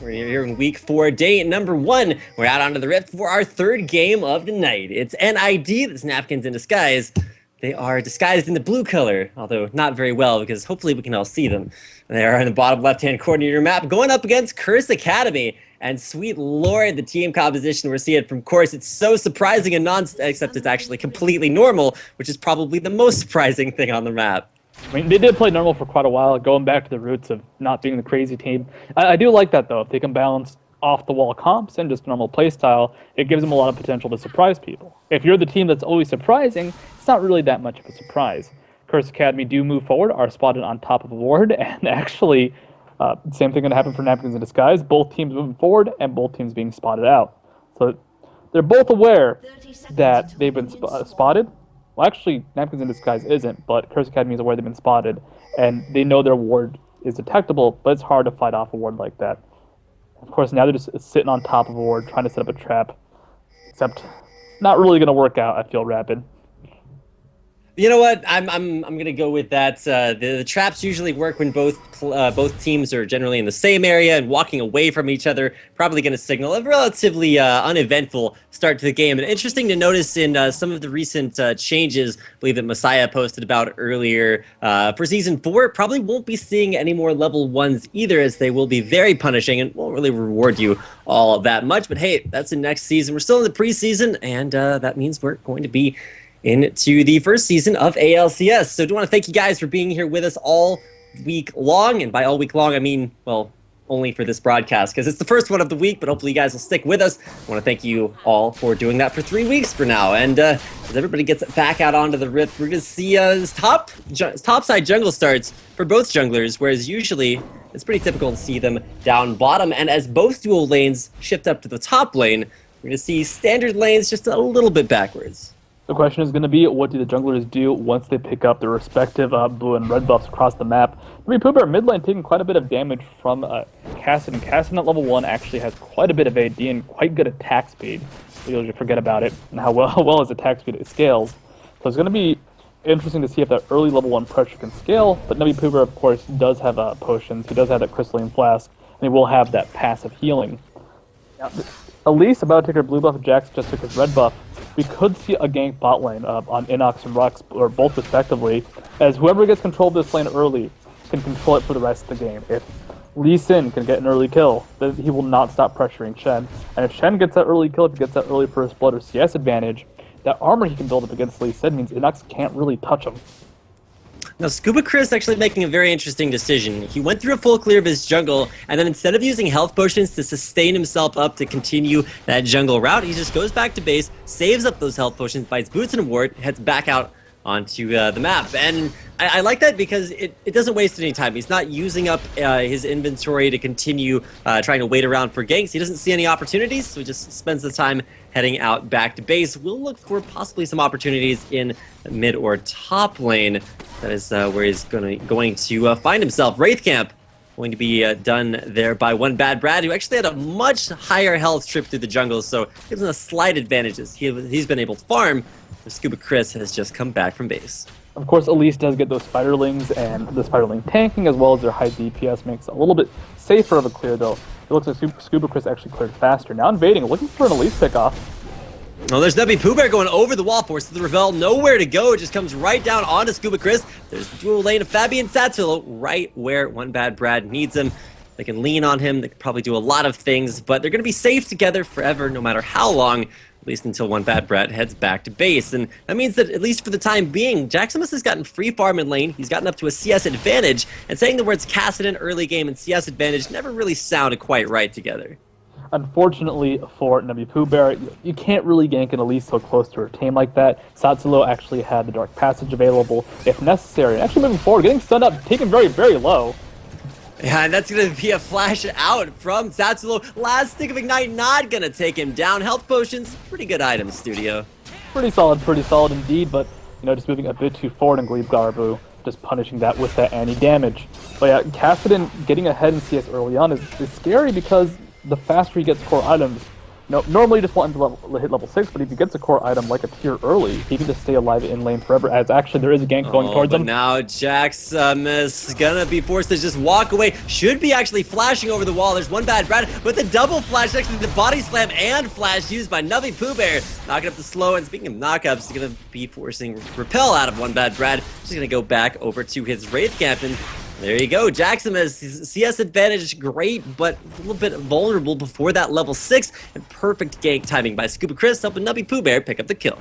We're here in week 4, day number 1. We're out onto the Rift for our third game of the night. It's NID, that's Napkins in disguise. They are disguised in the blue color, although not very well, because hopefully we can all see them. They are in the bottom left-hand corner of your map, going up against Curse Academy. And sweet lord, the team composition we're seeing from Course, it's so surprising and except it's actually completely normal, which is probably the most surprising thing on the map. I mean, they did play normal for quite a while, going back to the roots of not being the crazy team. I do like that, though. If they can balance off-the-wall comps and just normal playstyle, it gives them a lot of potential to surprise people. If you're the team that's always surprising, it's not really that much of a surprise. Curse Academy do move forward, are spotted on top of the ward, and actually, same thing going to happen for Napkins in Disguise. Both teams moving forward, and both teams being spotted out. So they're both aware that they've been spotted. Well, actually, Napkins in Disguise isn't, but Curse Academy is aware they've been spotted, and they know their ward is detectable, but it's hard to fight off a ward like that. Of course, now they're just sitting on top of a ward, trying to set up a trap, except not really going to work out, I feel, Rapid. You know what? I'm gonna go with that. The traps usually work when both teams are generally in the same area and walking away from each other. Probably gonna signal a relatively uneventful start to the game. And interesting to notice in some of the recent changes, I believe that Messiah posted about earlier for Season 4, probably won't be seeing any more level 1s either, as they will be very punishing and won't really reward you all that much. But hey, that's the next season. We're still in the preseason, and that means we're going to be into the first season of ALCS. So I do want to thank you guys for being here with us all week long. And by all week long, I mean, well, only for this broadcast, because it's the first one of the week, but hopefully you guys will stick with us. I want to thank you all for doing that for 3 weeks for now. And as everybody gets back out onto the Rift, we're going to see topside jungle starts for both junglers, whereas usually it's pretty typical to see them down bottom. And as both dual lanes shift up to the top lane, we're going to see standard lanes just a little bit backwards. The question is going to be, what do the junglers do once they pick up their respective blue and red buffs across the map? nubbypoohbear mid lane taking quite a bit of damage from Kassadin. Kassadin at level 1 actually has quite a bit of AD and quite good attack speed. We usually forget about it and how well his attack speed scales. So it's going to be interesting to see if that early level 1 pressure can scale, but nubbypoohbear, of course, does have potions. He does have that crystalline flask, and he will have that passive healing. Now, Elise about to take her blue buff, Jax just took his red buff. We could see a gank bot lane on InnoX and Rhux, or both respectively, as whoever gets control of this lane early can control it for the rest of the game. If Lee Sin can get an early kill, then he will not stop pressuring Shen. And if Shen gets that early kill, if he gets that early first blood or CS advantage, that armor he can build up against Lee Sin means InnoX can't really touch him. Now, ScubaChris actually making a very interesting decision. He went through a full clear of his jungle, and then instead of using health potions to sustain himself up to continue that jungle route, he just goes back to base, saves up those health potions, buys boots and a ward, heads back out onto the map. And I like that because it doesn't waste any time. He's not using up his inventory to continue trying to wait around for ganks. He doesn't see any opportunities, so he just spends the time heading out back to base. We'll look for possibly some opportunities in mid or top lane. That is where he's going to find himself. Wraith Camp going to be done there by OneBadBrad, who actually had a much higher health trip through the jungle, so gives him a slight advantages. He's been able to farm. ScubaChris has just come back from base. Of course, Elise does get those spiderlings, and the spiderling tanking as well as their high DPS makes it a little bit safer of a clear, though. It looks like ScubaChris actually cleared faster. Now invading, looking for an Elise pickoff. Well, there's nubbypoohbear going over the wall, forces the Revel nowhere to go. It just comes right down onto ScubaChris. There's the dual lane of fabbbyyy and Tsatsulow right where OneBadBrad needs him. They can lean on him. They can probably do a lot of things, but they're going to be safe together forever, no matter how long, at least until OneBadBrad heads back to base. And that means that, at least for the time being, Jaximus has gotten free farm in lane. He's gotten up to a CS advantage, and saying the words Kassadin early game and CS advantage never really sounded quite right together. Unfortunately for nubbypoohbear, you can't really gank an Elise so close to her team like that. Tsatsulow actually had the Dark Passage available if necessary. And actually moving forward, getting stunned up, taken very, very low. Yeah, and that's going to be a flash out from Tsatsulow. Last stick of Ignite not going to take him down. Health potions, pretty good items, Studio. Pretty solid indeed, but, you know, just moving a bit too forward in Gleebglarbu, just punishing that with that anti-damage. But yeah, Kassadin getting ahead in CS early on is scary because the faster he gets core items, No, normally you just want him to hit level 6, but if he gets a core item like a tier early, he can just stay alive in lane forever, as actually there is a gank going towards him. Now Jaximus is gonna be forced to just walk away. Should be actually flashing over the wall. There's OneBadBrad with the double flash, actually the body slam and flash used by nubbypoohbear. Knocking up the slow, and speaking of knockups, he's gonna be forcing Repel out of OneBadBrad. Just gonna go back over to his Wraith Camp, and there you go, Jaximus, his CS advantage, great, but a little bit vulnerable before that level 6, and perfect gank timing by ScubaChris, helping nubbypoohbear pick up the kill.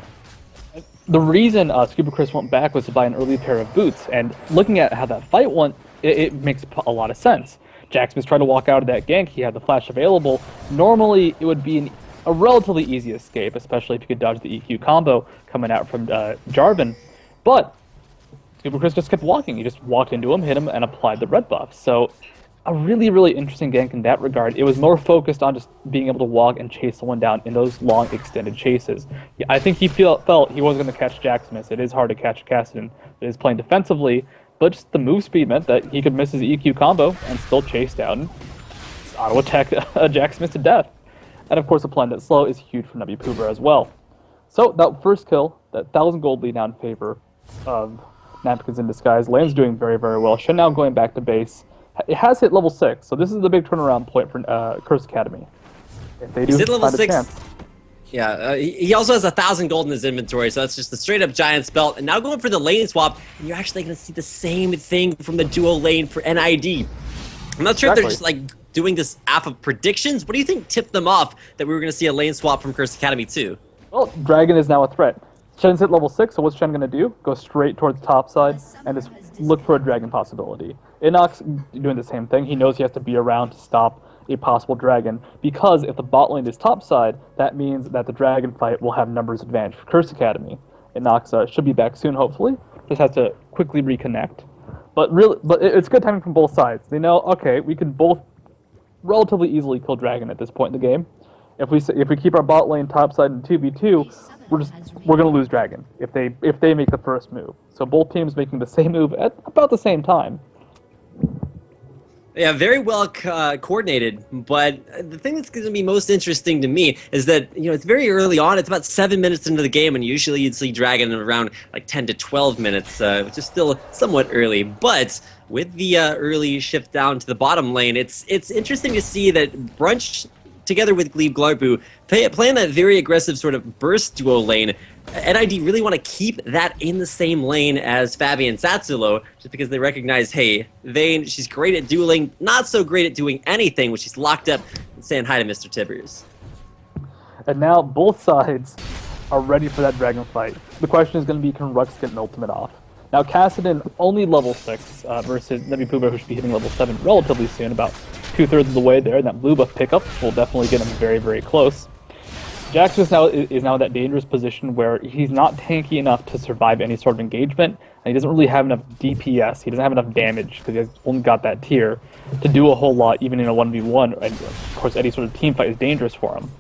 The reason ScubaChris went back was to buy an early pair of boots, and looking at how that fight went, it makes a lot of sense. Jaximus tried to walk out of that gank, he had the flash available. Normally, it would be a relatively easy escape, especially if you could dodge the EQ combo coming out from Jarvan, but ScubaChris just kept walking. He just walked into him, hit him, and applied the red buff. So a really, really interesting gank in that regard. It was more focused on just being able to walk and chase someone down in those long, extended chases. I think he felt he wasn't going to catch Jaximus. It is hard to catch Kassadin. It is playing defensively, but just the move speed meant that he could miss his EQ combo and still chase down, auto-attack Jaximus to death. And of course, applying that slow is huge for nubbypoohbear as well. So that first kill, that 1,000 gold lead now in favor of Napkins in disguise. Lane's doing very, very well. Shen now going back to base. It has hit level 6, so this is the big turnaround point for Curse Academy. If they do hit level find 6. a chance. Yeah, he also has 1,000 gold in his inventory, so that's just a straight-up Giant's Belt. And now going for the lane swap, and you're actually going to see the same thing from the dual lane for NID. I'm not sure if they're just like doing this off of predictions. What do you think tipped them off that we were going to see a lane swap from Curse Academy too? Well, Dragon is now a threat. Shen's hit level 6, so what's Shen going to do? Go straight towards the top side and just look for a dragon possibility. InnoX doing the same thing. He knows he has to be around to stop a possible dragon, because if the bot lane is top side, that means that the dragon fight will have numbers advantage for Curse Academy. InnoX should be back soon, hopefully. Just has to quickly reconnect. But it's good timing from both sides. They know, okay, we can both relatively easily kill dragon at this point in the game. If we keep our bot lane top side in 2v2, we're gonna lose dragon if they make the first move. So both teams making the same move at about the same time. Yeah, very well coordinated, but the thing that's going to be most interesting to me is that, you know, it's very early on. It's about 7 minutes into the game, and usually you'd see Dragon around like 10 to 12 minutes, which is still somewhat early. But with the early shift down to the bottom lane, it's interesting to see that Brunch, together with Gleebglarbu, playing that very aggressive sort of burst duo lane. NID really want to keep that in the same lane as fabbbyyy and Tsatsulow, just because they recognize, hey, Vayne, she's great at dueling, not so great at doing anything when she's locked up and saying hi to Mr. Tibbers. And now both sides are ready for that dragon fight. The question is going to be, can Rhux get an ultimate off? Now, Kassadin only level 6 versus nubbypoohbear, who should be hitting level 7 relatively soon, about 2/3 of the way there, and that blue buff pickup will definitely get him very, very close. Jaximus is now in that dangerous position where he's not tanky enough to survive any sort of engagement, and he doesn't really have enough DPS, he doesn't have enough damage, because he's only got that tier, to do a whole lot, even in a 1v1, and of course any sort of team fight is dangerous for him.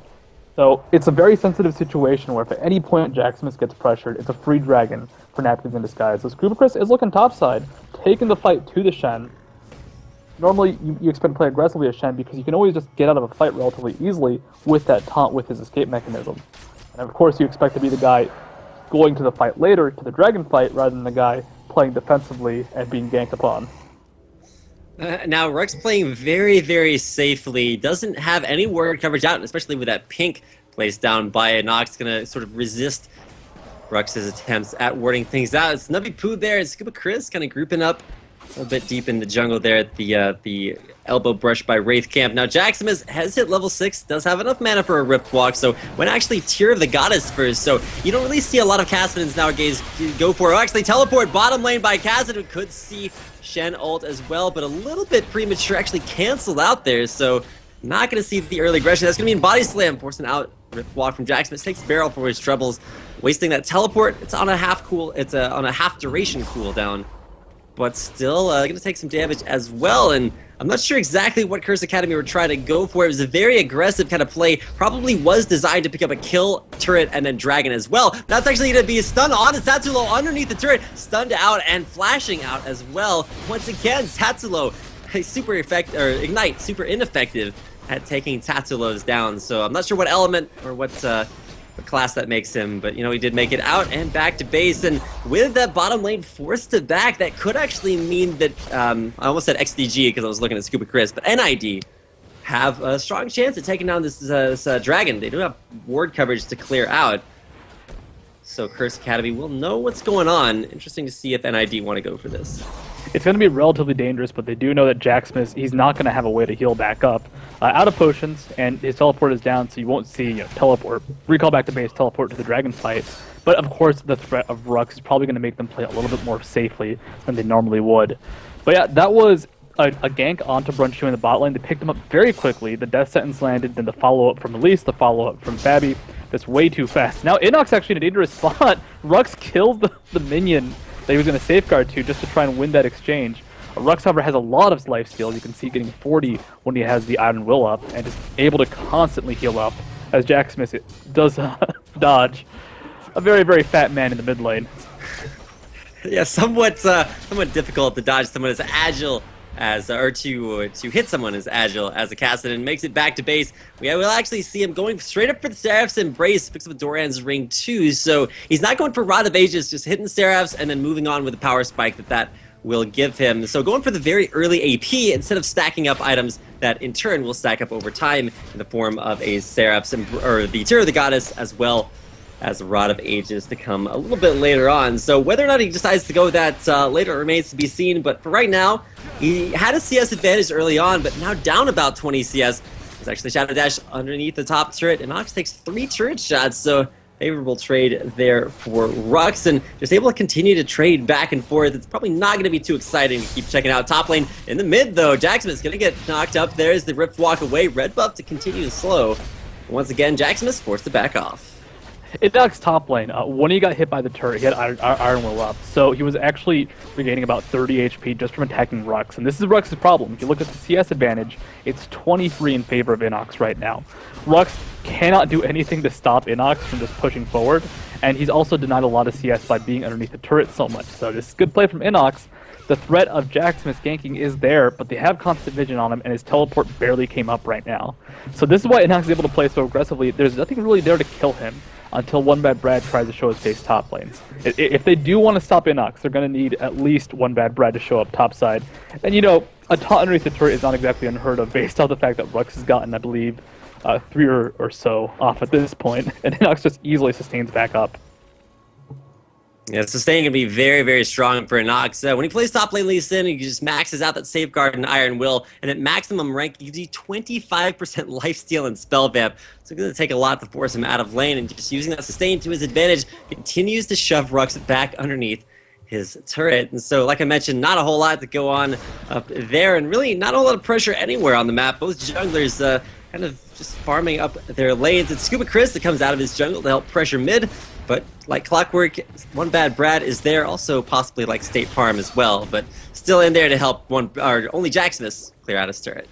So it's a very sensitive situation where if at any point Jaximus gets pressured, it's a free dragon for Napkins in disguise. So ScubaChris is looking topside, taking the fight to the Shen. Normally, you expect to play aggressively as Shen because you can always just get out of a fight relatively easily with that taunt with his escape mechanism. And of course, you expect to be the guy going to the fight later, to the dragon fight, rather than the guy playing defensively and being ganked upon. Now, Rhux playing very, very safely, doesn't have any ward coverage out, especially with that pink placed down by InnoX, going to sort of resist Rhux's attempts at warding things out. It's nubbypoohbear and ScubaChris kind of grouping up a bit deep in the jungle there at the elbow brush by Wraith Camp. Now, Jaximus has hit level 6, does have enough mana for a Ripped Walk, so went actually Tear of the Goddess first, so you don't really see a lot of Kassadins nowadays go for it. Oh, actually, teleport bottom lane by Kassadin. Could see Shen ult as well, but a little bit premature, actually canceled out there, so not going to see the early aggression. That's going to be in Body Slam, forcing out Ripped Walk from Jaximus. Takes barrel for his troubles, wasting that teleport. It's on a half duration cooldown, but still going to take some damage as well. And I'm not sure exactly what Curse Academy were trying to go for. It was a very aggressive kind of play. Probably was designed to pick up a kill, turret, and then dragon as well. That's actually going to be a stun on Tsatsulow underneath the turret. Stunned out and flashing out as well. Once again, Tsatsulow, super effective, or Ignite, super ineffective. at taking Tsatsulow's down. So I'm not sure what element or what class that makes him, but he did make it out and back to base. And with that bottom lane forced to back, that could actually mean that I almost said XDG because I was looking at ScubaChris, but NID have a strong chance at taking down this dragon. They do have ward coverage to clear out, so Curse Academy will know what's going on. Interesting to see if NID want to go for this. It's going to be relatively dangerous, but they do know that Jaximus, he's not going to have a way to heal back up. Out of potions, and his teleport is down, so you won't see teleport, recall back to base, teleport to the dragon fight. But of course, the threat of Rhux is probably going to make them play a little bit more safely than they normally would. But yeah, that was a gank onto Brunch in the bot lane. They picked him up very quickly. The death sentence landed, then the follow-up from Elise, the follow-up from fabbbyyy. That's way too fast. Now InnoX actually in a dangerous spot. Rhux kills the minion that he was going to safeguard to just to try and win that exchange. Rhux, however, has a lot of life steals. You can see getting 40 when he has the Iron Will up, and just able to constantly heal up as Jaximus does dodge a very, very fat man in the mid lane. Yeah, somewhat difficult to dodge someone as agile as, or to hit someone as agile as a Kassadin. Makes it back to base. We'll actually see him going straight up for the Seraph's Embrace, picks up Doran's Ring too, so he's not going for Rod of Ages, just hitting Seraphs and then moving on with the power spike that will give him. So going for the very early AP instead of stacking up items that in turn will stack up over time in the form of a Seraph's, or the Tear of the Goddess, as well as a Rod of Ages to come a little bit later on. So whether or not he decides to go with that later remains to be seen, but for right now, he had a CS advantage early on, but now down about 20 CS. He's actually Shadow Dash underneath the top turret, and InnoX takes 3 turret shots, so favorable trade there for Rhux, and just able to continue to trade back and forth. It's probably not going to be too exciting to keep checking out top lane. In the mid, though, Jaximus going to get knocked up. There's the Rift Walk away. Red buff to continue to slow. Once again, Jaximus forced to back off. InnoX top lane, when he got hit by the turret, he had Iron Will up, so he was actually regaining about 30 HP just from attacking Rhux, and this is Rhux's problem. If you look at the CS advantage, it's 23 in favor of InnoX right now. Rhux cannot do anything to stop InnoX from just pushing forward, and he's also denied a lot of CS by being underneath the turret so much, so this is good play from InnoX. The threat of Jaximus ganking is there, but they have constant vision on him, and his teleport barely came up right now. So this is why InnoX is able to play so aggressively. There's nothing really there to kill him until OneBadBrad tries to show his face top lane. If they do want to stop InnoX, they're going to need at least OneBadBrad to show up topside. And a taunt underneath the turret is not exactly unheard of based on the fact that Rhux has gotten, I believe, 3 or so off at this point, and InnoX just easily sustains back up. Yeah, sustain can be very, very strong for InnoX. When he plays top lane Lee Sin, he just maxes out that Safeguard and Iron Will, and at maximum rank, he gives you 25% lifesteal and spell vamp. So it's going to take a lot to force him out of lane, and just using that sustain to his advantage continues to shove Rhux back underneath his turret. And so, like I mentioned, not a whole lot to go on up there, and really not a whole lot of pressure anywhere on the map. Both junglers kind of just farming up their lanes. It's ScubaChris that comes out of his jungle to help pressure mid, but like clockwork, OneBadBrad is there, also possibly like State Farm as well, but still in there to help only Jaximus clear out his turret.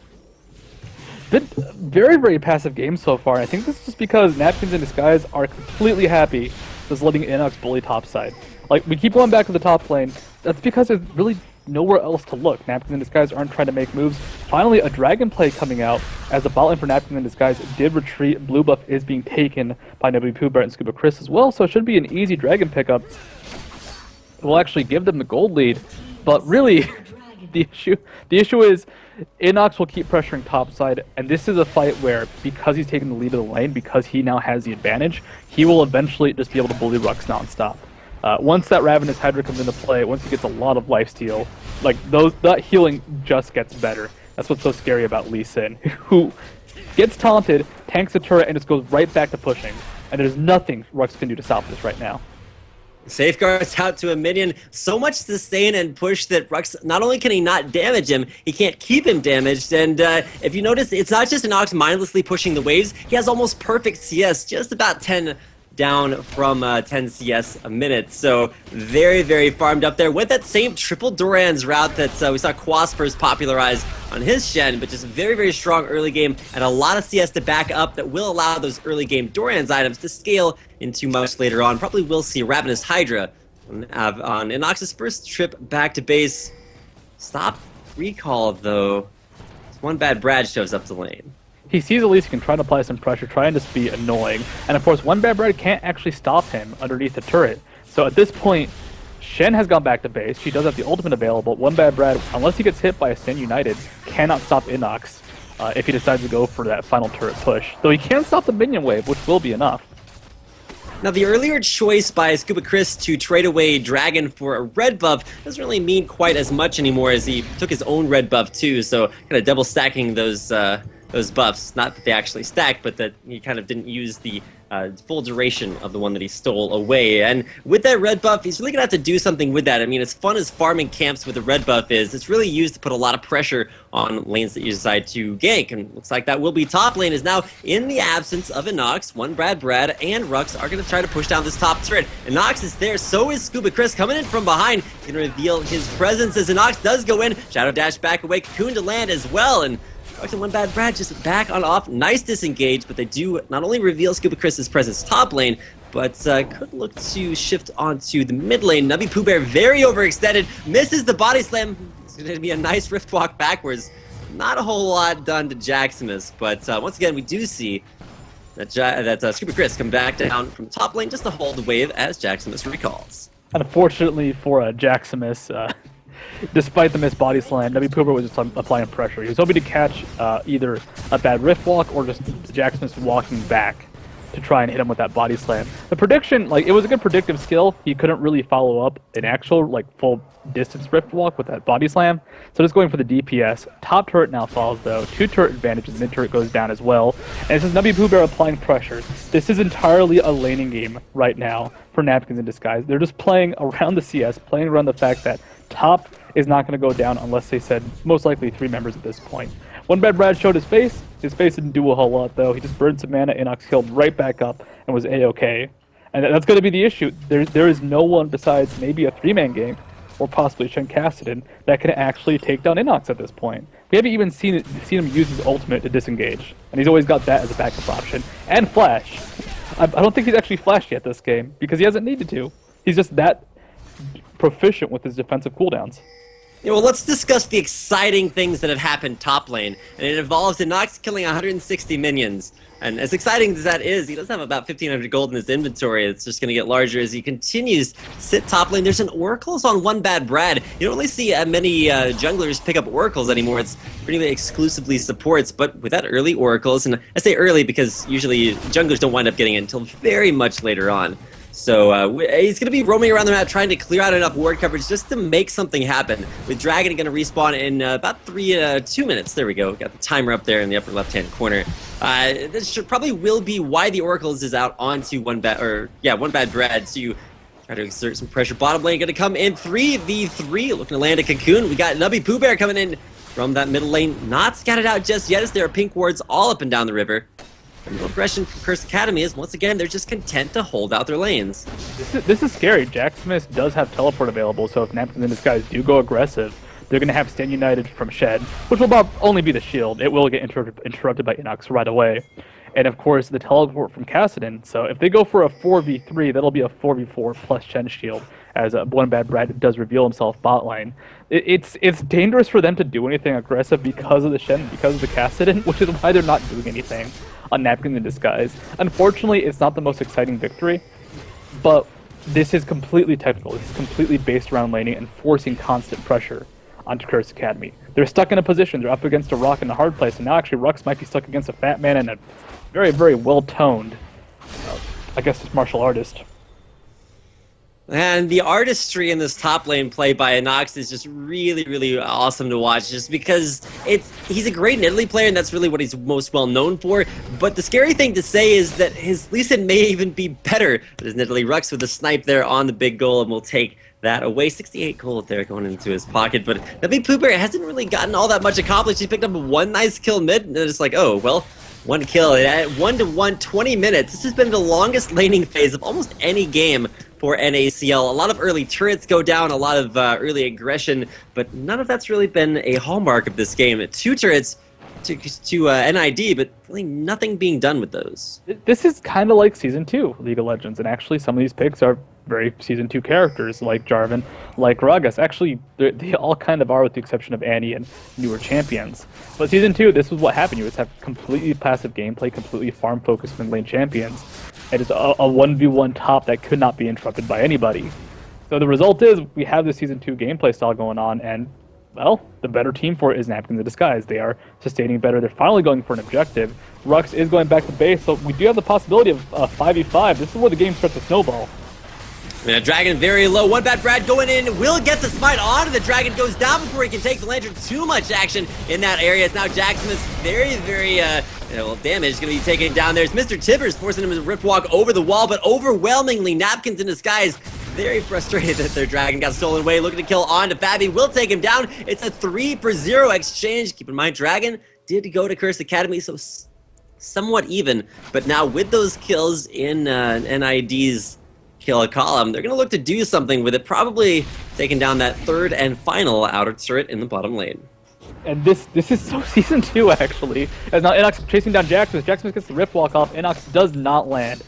Been very, very passive game so far. I think this is just because Napkins and Disguise are completely happy just letting InnoX bully topside. Like, we keep going back to the top lane. That's because there's really nowhere else to look. Napkins and Disguise aren't trying to make moves. Finally, a dragon play coming out as the bot lane for Napkins and Disguise did retreat. Blue buff is being taken by nubbypoohbear and ScubaChris as well, so it should be an easy dragon pickup. It will actually give them the gold lead, but really, the issue is InnoX will keep pressuring topside, and this is a fight where, because he's taking the lead of the lane, because he now has the advantage, he will eventually just be able to bully Rhux nonstop. Once that Ravenous Hydra comes into play, once he gets a lot of lifesteal, like that healing just gets better. That's what's so scary about Lee Sin, who gets taunted, tanks the turret, and just goes right back to pushing. And there's nothing Rhux can do to stop this right now. Safeguards out to a minion. So much sustain and push that Rhux, not only can he not damage him, he can't keep him damaged. And if you notice, it's not just InnoX mindlessly pushing the waves. He has almost perfect CS, just about 10 down from 10 CS a minute. So very, very farmed up there with that same triple Doran's route that we saw Quas first popularize on his Shen, but just very, very strong early game and a lot of CS to back up that will allow those early game Doran's items to scale into much later on. Probably will see Ravenous Hydra on InnoX's first trip back to base. Stop recall though. OneBadBrad shows up the lane. he sees Elise, he can try to apply some pressure, try and just be annoying. And of course, OneBadBrad can't actually stop him underneath the turret. So at this point, Shen has gone back to base. She does have the ultimate available. OneBadBrad, unless he gets hit by a Stand United, cannot stop InnoX if he decides to go for that final turret push. Though he can stop the minion wave, which will be enough. Now, the earlier choice by ScubaChris to trade away Dragon for a red buff doesn't really mean quite as much anymore, as he took his own red buff too, so kind of double stacking those buffs. Not that they actually stacked, but that he kind of didn't use the full duration of the one that he stole away. And with that red buff, he's really going to have to do something with that. I mean, as fun as farming camps with the red buff is, it's really used to put a lot of pressure on lanes that you decide to gank. And looks like that will be top lane, is now in the absence of InnoX. OneBadBrad and Rhux are going to try to push down this top turret. InnoX is there, so is ScubaChris coming in from behind. He's going to reveal his presence as InnoX does go in. Shadow Dash back away, Cocoon to land as well. And OneBadBrad just back on off. Nice disengage, but they do not only reveal ScubaChris' presence top lane, but could look to shift onto the mid lane. nubbypoohbear very overextended, misses the body slam. It's going to be a nice rift walk backwards. Not a whole lot done to Jaximus, but once again, we do see that ScubaChris come back down from top lane just to hold the wave as Jaximus recalls. Unfortunately for Jaximus, despite the missed body slam, nubbypoohbear was just applying pressure. He was hoping to catch either a bad rift walk or just Jaximus walking back to try and hit him with that body slam. The prediction, it was a good predictive skill. He couldn't really follow up an actual, full distance rift walk with that body slam. So just going for the DPS. Top turret now falls, though. 2 turret advantages. Mid turret goes down as well. And this is nubbypoohbear applying pressure. This is entirely a laning game right now for Napkins in disguise. They're just playing around the CS, playing around the fact that top is not going to go down unless they said most likely 3 members at this point. OneBadBrad showed his face. His face didn't do a whole lot, though. He just burned some mana. InnoX healed right back up and was A-okay. And that's going to be the issue. There is no one besides maybe a 3-man game, or possibly Shen Kassadin, that can actually take down InnoX at this point. We haven't even seen him use his ultimate to disengage, and he's always got that as a backup option. And Flash. I don't think he's actually flashed yet this game, because he hasn't needed to. He's just that proficient with his defensive cooldowns. Yeah, well, let's discuss the exciting things that have happened top lane, and it involves InnoX killing 160 minions. And as exciting as that is, he does have about 1,500 gold in his inventory. It's just going to get larger as he continues to sit top lane. There's an Oracles on OneBadBrad. You don't really see many junglers pick up Oracles anymore. It's pretty much exclusively supports, but with that early Oracles, and I say early because usually junglers don't wind up getting it until very much later on. So he's going to be roaming around the map trying to clear out enough ward coverage just to make something happen. With Dragon going to respawn in about 2 minutes. There we go. Got the timer up there in the upper left-hand corner. This probably will be why the Oracles is out onto OneBadBrad to try to exert some pressure. Bottom lane going to come in 3v3, looking to land a Cocoon. We got nubbypoohbear coming in from that middle lane. Not scattered out just yet as there are pink wards all up and down the river. And the impression from Curse Academy is, once again, they're just content to hold out their lanes. This is scary. Jaximus does have teleport available, so if Napkins and his guys do go aggressive, they're going to have Stand United from Shen, which will about only be the shield. It will get interrupted by InnoX right away. And of course, the teleport from Kassadin. So if they go for a 4v3, that'll be a 4v4 plus Shen shield, as OneBadBrad does reveal himself bot lane. It's dangerous for them to do anything aggressive because of the Shen, because of the Kassadin, which is why they're not doing anything on Napkins in disguise. Unfortunately, it's not the most exciting victory, but this is completely technical. This is completely based around laning and forcing constant pressure onto Curse Academy. They're stuck in a position. They're up against a rock in the hard place, and now actually Rhux might be stuck against a fat man and a very, very well-toned, martial artist. And the artistry in this top lane play by InnoX is just really, really awesome to watch, just because he's a great Nidalee player, and that's really what he's most well known for. But the scary thing to say is that his Lee Sin may even be better than his Nidalee. Rhux with the snipe there on the big goal, and will take that away. 68 gold there going into his pocket, but nubbypoohbear hasn't really gotten all that much accomplished. He picked up 1 nice kill mid, and it's like, oh, well, 1 kill at 1-1, 20 minutes. This has been the longest laning phase of almost any game for NACL. A lot of early turrets go down, a lot of early aggression, but none of that's really been a hallmark of this game. 2 turrets, to NID, but really nothing being done with those. This is kind of like Season 2 League of Legends, and actually some of these picks are very Season 2 characters, like Jarvan, like Gragas. Actually, they all kind of are, with the exception of Annie and newer champions. But Season 2, this was what happened. You just have completely passive gameplay, completely farm-focused mid-lane champions. It is a 1v1 top that could not be interrupted by anybody. So the result is, we have the Season 2 gameplay style going on, and well, the better team for it is Napkins in Disguise. They are sustaining better. They're finally going for an objective. Rhux is going back to base, so we do have the possibility of 5v5. This is where the game starts to snowball. Yeah, Dragon very low. OneBadBrad going in, will get the smite onto the Dragon, goes down before he can take the Lantern. Too much action in that area. It's now Jaximus very damage going to be taken down there. It's Mr. Tibbers forcing him to rip walk over the wall, but overwhelmingly Napkins in Disguise very frustrated that their Dragon got stolen away. Looking to kill on to fabbbyyy, will take him down. It's a 3-0 exchange. Keep in mind, Dragon did go to Curse Academy, so somewhat even. But now with those kills in NID's kill column, they're going to look to do something with it, probably taking down that third and final outer turret in the bottom lane. And this is so Season 2, actually. As now InnoX chasing down Jaximus. Jaximus gets the rip walk off. InnoX does not land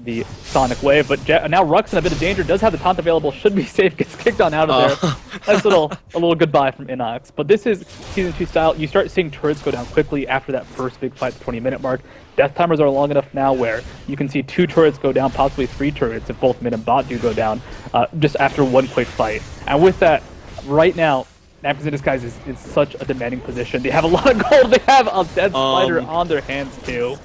the Sonic Wave, but now Rhux in a bit of danger, does have the taunt available, should be safe, gets kicked on out of there. Nice a little goodbye from InnoX. But this is Season 2 style. You start seeing turrets go down quickly after that first big fight, the 20-minute mark. Death timers are long enough now where you can see 2 turrets go down, possibly 3 turrets if both mid and bot do go down, just after one quick fight. And with that, right now, Napkins in Disguise is such a demanding position. They have a lot of gold. They have a dead spider on their hands too.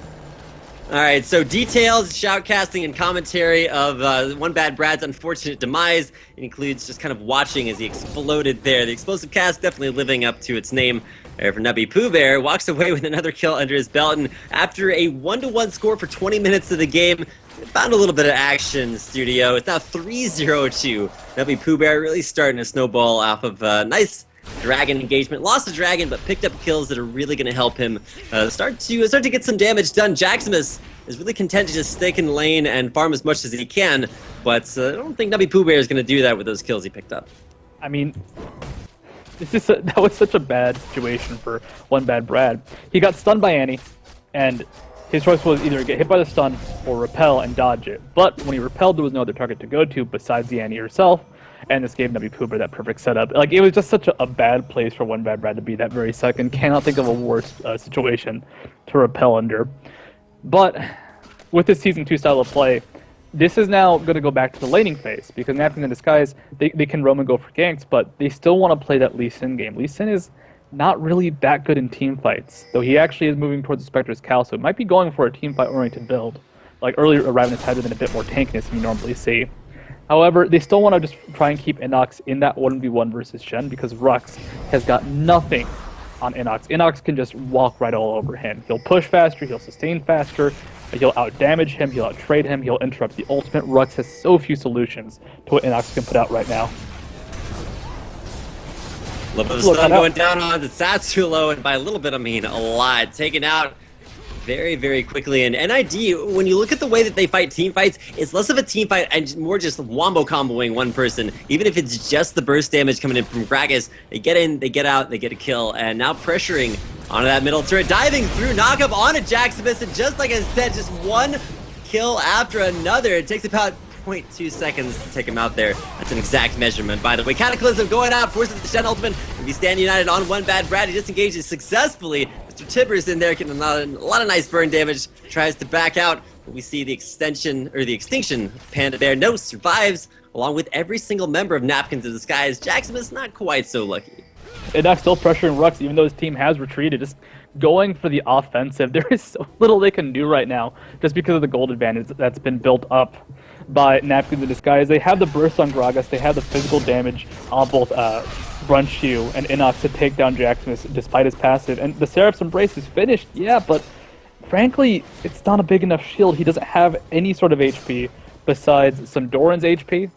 All right, so details, shoutcasting, and commentary of OneBadBrad's unfortunate demise. It includes just kind of watching as he exploded there. The explosive cast definitely living up to its name. For nubbypoohbear, walks away with another kill under his belt, and after a 1-1 score for 20 minutes of the game, found a little bit of action, studio. It's now 3-0-2. nubbypoohbear really starting to snowball off of nice Dragon engagement. Lost the Dragon, but picked up kills that are really going to help him start to get some damage done. Jaximus is really content to just stick in lane and farm as much as he can, but I don't think nubbypoohbear is going to do that with those kills he picked up. I mean, that was such a bad situation for OneBadBrad. He got stunned by Annie, and his choice was either get hit by the stun or repel and dodge it. But when he repelled, there was no other target to go to besides the Annie herself, and this gave nubbypoohbear that perfect setup. Like, it was just such a bad place for OneBadBrad to be that very second. Cannot think of a worse situation to repel under. But with this Season 2 style of play, this is now going to go back to the laning phase, because Napkins in Disguise, they can roam and go for ganks, but they still want to play that Lee Sin game. Lee Sin is not really that good in team fights, though he actually is moving towards the Spectre's Cal, so it might be going for a team fight-oriented build. Like earlier, Ravenous had been a bit more tankiness than you normally see. However, they still want to just try and keep InnoX in that 1v1 versus Shen, because Rhux has got nothing on InnoX. InnoX can just walk right all over him. He'll push faster, he'll sustain faster, he'll out-damage him, he'll out-trade him, he'll interrupt the ultimate. Rhux has so few solutions to what InnoX can put out right now. A little bit of stun going down on the Tsatsulow, and by a little bit I mean a lot. Taken out very quickly. And NID, when you look at the way that they fight team fights, it's less of a team fight and more just wombo comboing one person. Even if it's just the burst damage coming in from Gragas, they get in, they get out, they get a kill. And now pressuring onto that middle turret, diving through, knock up onto Jaximus, and just like I said, just one kill after another. It takes about 0.2 seconds to take him out there. That's an exact measurement, by the way. Cataclysm going out, forces the Shen ultimate, and we stand united on OneBadBrad. He disengages successfully. Mr. Tibbers in there getting a lot of nice burn damage. Tries to back out, but we see the extinction of Panda there. No, survives, along with every single member of Napkins in Disguise. Jaximus not quite so lucky. InnoX still pressuring Rhux, even though his team has retreated, just going for the offensive. There is so little they can do right now, just because of the gold advantage that's been built up by Napkins in Disguise. They have the burst on Gragas, they have the physical damage on both Brunchu and InnoX to take down Jaximus despite his passive. And the Seraph's Embrace is finished, yeah, but frankly, it's not a big enough shield. He doesn't have any sort of HP besides some Doran's HP,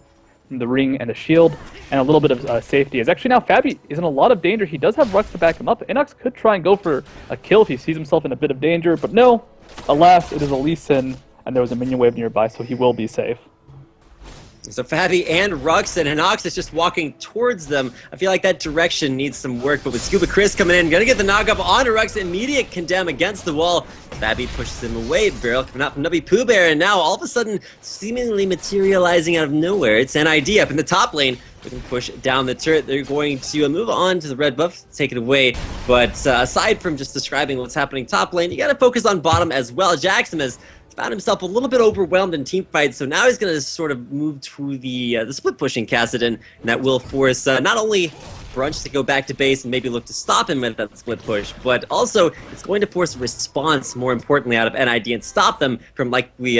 the ring and the shield, and a little bit of safety. As actually now fabbbyyy is in a lot of danger. He does have Rhux to back him up. InnoX could try and go for a kill if he sees himself in a bit of danger, but no. Alas, it is Elise, and there was a minion wave nearby, so he will be safe. So fabbbyyy and Rhux and InnoX is just walking towards them. I feel like that direction needs some work, but with ScubaChris coming in, gonna get the knockup onto Rhux, immediate condemn against the wall. fabbbyyy pushes him away, barrel coming out from nubbypoohbear, and now all of a sudden, seemingly materializing out of nowhere, it's NID up in the top lane. We can push down the turret. They're going to move on to the red buff, take it away. But aside from just describing what's happening top lane, you gotta focus on bottom as well. Jaximus found himself a little bit overwhelmed in team fights, so now he's going to sort of move to the split pushing Kassadin, and that will force not only Brunch to go back to base and maybe look to stop him with that split push, but also it's going to force a response, more importantly, out of NID and stop them from, like we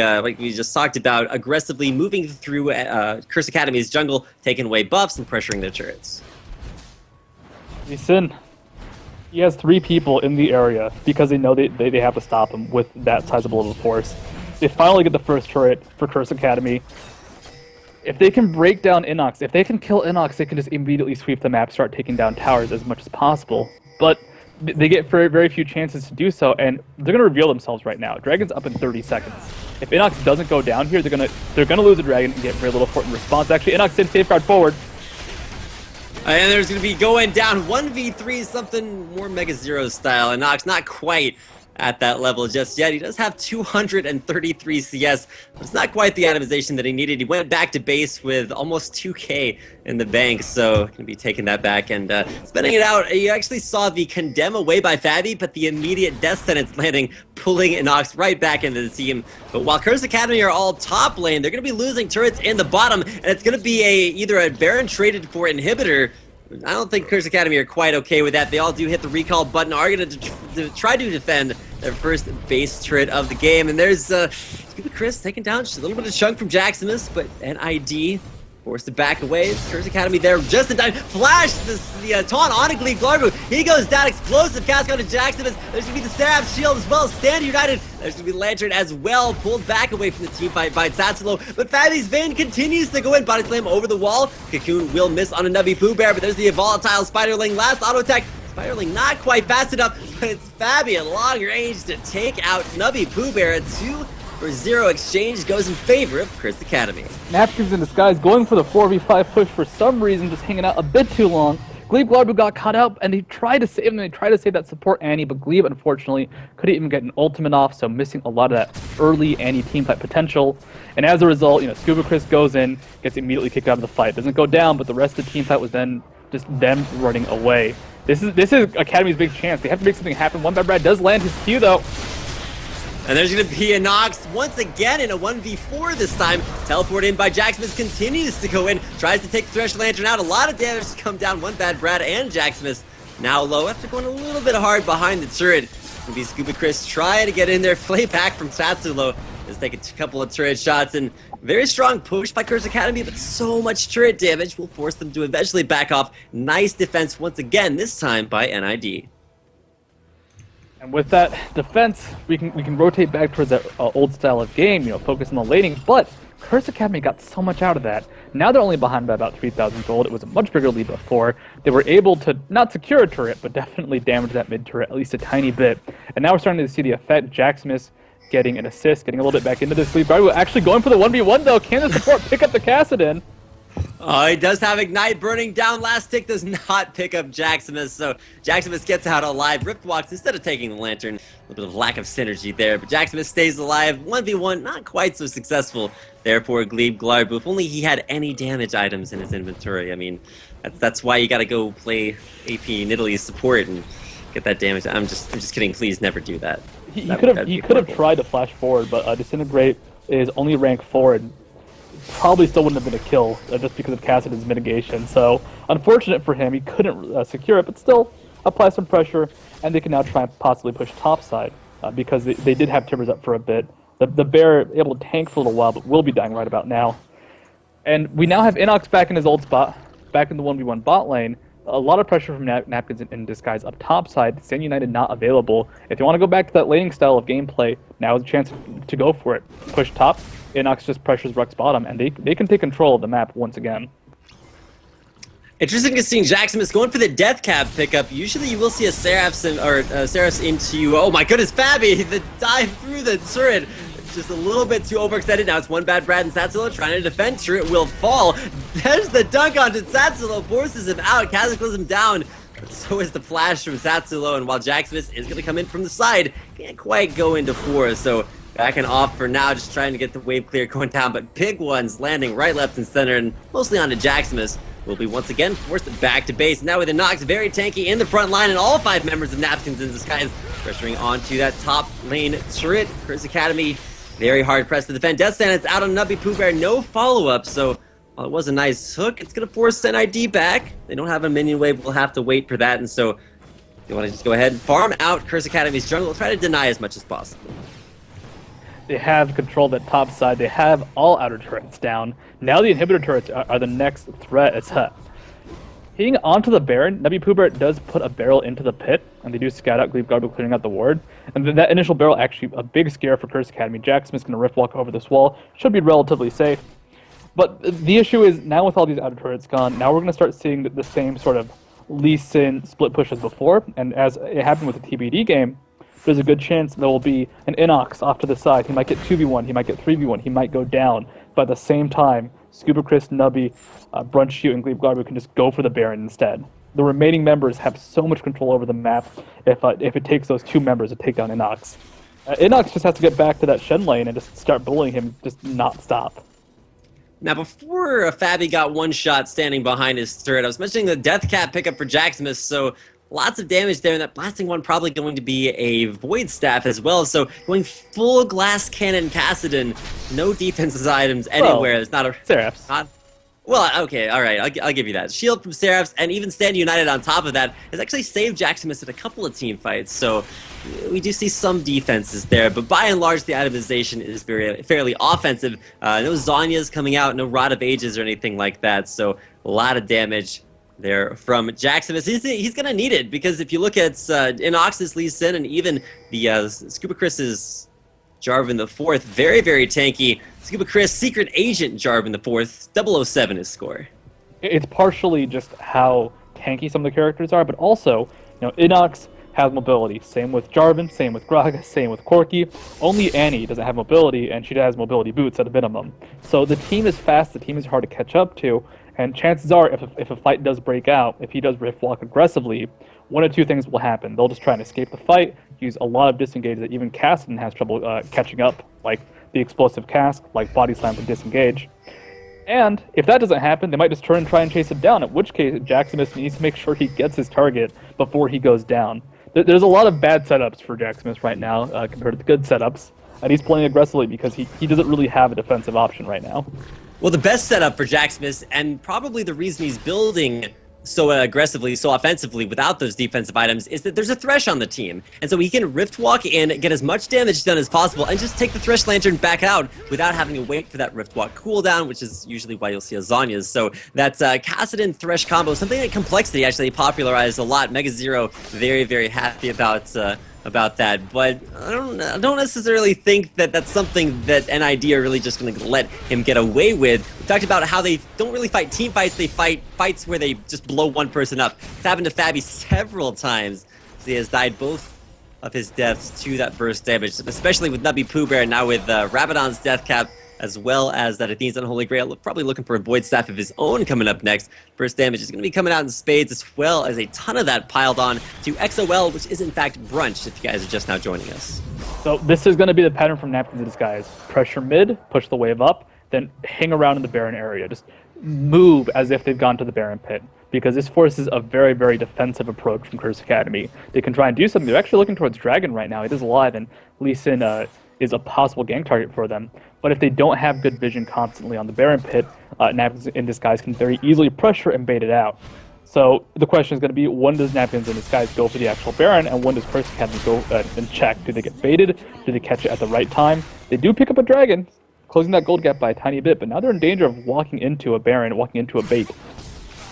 just talked about, aggressively moving through Curse Academy's jungle, taking away buffs and pressuring their turrets. Tyson, he has 3 people in the area because they know they have to stop him with that sizable of a force. They finally get the first turret for Curse Academy. If they can break down InnoX, if they can kill InnoX, they can just immediately sweep the map, start taking down towers as much as possible. But they get very, very few chances to do so, and they're going to reveal themselves right now. Dragon's up in 30 seconds. If InnoX doesn't go down here, they're gonna lose the Dragon and get very little fort in response. Actually, InnoX did safeguard forward. And there's going to be going down 1v3, something more Mega Zero style. And InnoX not quite at that level just yet. He does have 233 CS, but it's not quite the itemization that he needed. He went back to base with almost 2k in the bank, so going to be taking that back and spending it out. You actually saw the condemn away by fabbbyyy, but the immediate death sentence landing, pulling InnoX right back into the team. But while Curse Academy are all top lane, they're going to be losing turrets in the bottom, and it's going to be either a Baron traded for inhibitor. I don't think Curse Academy are quite okay with that. They all do hit the recall button, are going to try to defend their first base turret of the game. And there's ScubaChris taking down just a little bit of chunk from Jaximus, but NID forced to back away. It's Curse Academy there just in time. Flash the taunt onto Gleebglarbu. He goes down, explosive cast onto Jaximus. There's going to be the Seraph shield as well. Stand United. There's going to be Lantern as well, pulled back away from the team fight by Tsatsulow. But fabbbbyy's Vayne continues to go in. Body slam over the wall. Cocoon will miss on a nubbypoohbear, but there's the volatile Spiderling. Last auto attack. Spiderling not quite fast enough, but it's fabbbyyy at long range to take out nubbypoohbear. A 2-for-0 exchange goes in favor of Curse Academy. Napkins in disguise going for the 4v5 push for some reason, just hanging out a bit too long. Gleebglarbu got caught out, and he tried to save him. They tried to save that support Annie, but Gleeb, unfortunately, couldn't even get an ultimate off, so missing a lot of that early Annie teamfight potential. And as a result, ScubaChris goes in, gets immediately kicked out of the fight. Doesn't go down, but the rest of the teamfight was then just them running away. This is Academy's big chance. They have to make something happen. OneBadBrad does land his Q, though. And there's going to be InnoX once again in a 1v4 this time. Teleport in by Jaximus, continues to go in, tries to take Thresh Lantern out. A lot of damage to come down. OneBadBrad and Jaximus now low after going a little bit hard behind the turret. It's going to be ScubaChris trying to get in there. Play back from Tsatsulow. Let's take a couple of turret shots, and very strong push by Curse Academy, but so much turret damage will force them to eventually back off. Nice defense once again, this time by NID. And with that defense, we can rotate back towards that old style of game, focus on the laning, but Curse Academy got so much out of that. Now they're only behind by about 3,000 gold. It was a much bigger lead before. They were able to not secure a turret, but definitely damage that mid turret at least a tiny bit. And now we're starting to see the effect. Jaximus getting an assist, getting a little bit back into this lead. Gleebglarbu actually going for the 1v1 though. Can the support pick up the Kassadin? He does have Ignite burning down. Last tick does not pick up Jaximus, so Jaximus gets out alive. Rift walks instead of taking the Lantern. A little bit of lack of synergy there, but Jaximus stays alive. 1v1, not quite so successful there for Gleebglarbu. If only he had any damage items in his inventory. I mean, that's why you gotta go play AP in Italy's support and get that damage. I'm just kidding. Please never do that. He could have tried to flash forward, but Disintegrate is only rank 4 and probably still wouldn't have been a kill just because of Kassadin's mitigation. So unfortunate for him, he couldn't secure it, but still apply some pressure, and they can now try and possibly push topside because they did have Timbers up for a bit. The bear able to tank for a little while, but will be dying right about now. And we now have InnoX back in his old spot, back in the 1v1 bot lane. A lot of pressure from Napkins in disguise up top side. Stand United not available. If you want to go back to that laning style of gameplay, now is a chance to go for it. Push top, InnoX just pressures Rhux bottom, and they can take control of the map once again. Interesting to see Jaximus going for the death cap pickup. Usually you will see a Seraphs into, oh my goodness, fabbbyyy, the dive through the turret. just a little bit too overextended. Now it's OneBadBrad and Tsatsulow trying to defend. Sure, it will fall. There's the dunk onto Tsatsulow, forces him out, cataclysm down. But so is the flash from Tsatsulow, and while Jaximus is going to come in from the side, can't quite go into force. So backing off for now, just trying to get the wave clear going down, but big ones landing right, left, and center, and mostly onto Jaximus. Will be once again forced back to base. Now with InnoX very tanky in the front line, and all 5 members of Napkins in disguise pressuring onto that top lane turret. Chris Academy very hard pressed to defend. Death Stand, it's out on nubbypoohbear, no follow-up, so while it was a nice hook, it's going to force NID back. They don't have a minion wave, we'll have to wait for that, and so you want to just go ahead and farm out Curse Academy's jungle, try to deny as much as possible. They have control of that top side. They have all outer turrets down. Now the inhibitor turrets are the next threat. It's hitting onto the Baron. nubbypoohbear does put a barrel into the pit, and they do scout out Gleebglarbu clearing out the ward. And then that initial barrel actually a big scare for Curse Academy. Jaximus is going to rift walk over this wall. Should be relatively safe. But the issue is, now with all these outer turrets gone, now we're going to start seeing the same sort of Lee Sin split push as before. And as it happened with the TBD game, there's a good chance there will be an InnoX off to the side. He might get 2v1, he might get 3v1, he might go down. But at the same time, ScubaChris, Nubby, Brunchute, and Gleebglarbu can just go for the Baron instead. The remaining members have so much control over the map if it takes those 2 members to take down InnoX. InnoX just has to get back to that Shen lane and just start bullying him, just not stop. Now, before fabbbyyy got one shot standing behind his turret, I was mentioning the Death Cap pickup for Jaximus, so lots of damage there, and that blasting one probably going to be a Void Staff as well, so going full Glass Cannon Kassadin, no defensive items anywhere. Well, it's not a... Seraphs. Well, okay, alright, I'll give you that. Shield from Seraphs, and even Stand United on top of that, has actually saved Jaximus in a couple of team fights, so we do see some defenses there, but by and large, the itemization is fairly offensive. No Zhonya's coming out, no Rod of Ages or anything like that, so a lot of damage there from Jaximus. He's going to need it, because if you look at InnoX's Lee Sin and even the ScubaChris's Jarvan the 4th, very, very tanky. ScubaChris, Secret Agent Jarvan the 4th, 007 his score. It's partially just how tanky some of the characters are, but also, InnoX has mobility. Same with Jarvan, same with Gragas, same with Corki. Only Annie doesn't have mobility, and she has mobility boots at a minimum. So the team is fast, the team is hard to catch up to, and chances are, if a fight does break out, if he does rift walk aggressively, one of 2 things will happen. They'll just try and escape the fight, use a lot of disengage that even Kassadin has trouble catching up, like the explosive cask, like body slam to disengage. And if that doesn't happen, they might just turn and try and chase him down, at which case Jaximus needs to make sure he gets his target before he goes down. There's a lot of bad setups for Jaximus right now compared to the good setups, and he's playing aggressively because he doesn't really have a defensive option right now. Well, the best setup for Jaximus, and probably the reason he's building so aggressively, so offensively without those defensive items, is that there's a Thresh on the team. And so he can Rift Walk in, get as much damage done as possible, and just take the Thresh Lantern back out without having to wait for that Rift Walk cooldown, which is usually why you'll see a Zhonya's. So that's Kassadin Thresh combo, something that Complexity actually popularized a lot. Mega Zero very, very happy about that, but I don't necessarily think that that's something that NID are really just going to let him get away with. We talked about how they don't really fight team fights, they fight fights where they just blow one person up. It's happened to fabbbyyy several times. So he has died both of his deaths to that burst damage, especially with nubbypoohbear, now with Rabadon's death cap, as well as that Athene's Unholy Grail, probably looking for a Void Staff of his own coming up next. First damage is going to be coming out in spades, as well as a ton of that piled on to XOL, which is in fact Brunch, if you guys are just now joining us. So this is going to be the pattern from Napkins in disguise. Pressure mid, push the wave up, then hang around in the Baron area. Just move as if they've gone to the Baron pit, because this forces a very, very defensive approach from Curse Academy. They can try and do something. They're actually looking towards Dragon right now. It is alive, and Lee Sin is a possible gank target for them. But if they don't have good vision constantly on the Baron pit, Napkins in disguise can very easily pressure and bait it out. So the question is going to be, when does Napkins in disguise go for the actual Baron, and when does Curse Academy go and check? Do they get baited? Do they catch it at the right time? They do pick up a Dragon, closing that gold gap by a tiny bit, but now they're in danger of walking into a Baron, walking into a bait.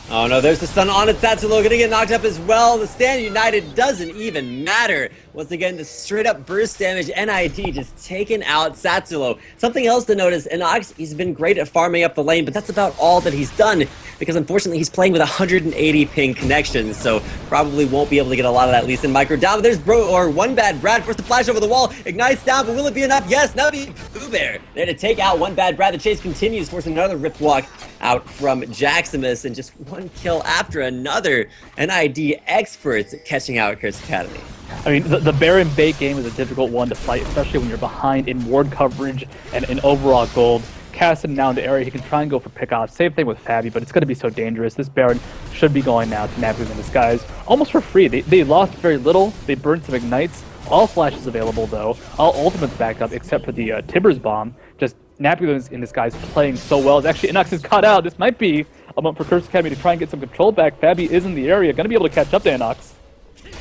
Oh no, there's the stun on it. Tsatsulow gonna get knocked up as well. The stand united doesn't even matter. Once again, the straight up burst damage, NID just taken out Tsatsulow. Something else to notice, InnoX, he's been great at farming up the lane, but that's about all that he's done, because unfortunately he's playing with 180 ping connections, so probably won't be able to get a lot of that Lee Sin micro down. But there's OneBadBrad forced to flash over the wall, ignites down, but will it be enough? Yes, nubbypoohbear there to take out OneBadBrad. The chase continues, forcing another rip walk out from Jaximus, and just one kill after another. NID experts at catching out Curse Academy. I mean, the Baron bait game is a difficult one to fight, especially when you're behind in ward coverage and in overall gold. Kassadin now in the area, he can try and go for pick-off. Same thing with Fabby, but it's going to be so dangerous. This Baron should be going now to Napkins in disguise almost for free. They lost very little. They burned some ignites. All flashes available, though. All ultimates backed up, except for the Tibbers bomb. Just Napkins in disguise playing so well. It's actually InnoX is caught out. This might be a moment for Curse Academy to try and get some control back. Fabby is in the area, going to be able to catch up to InnoX.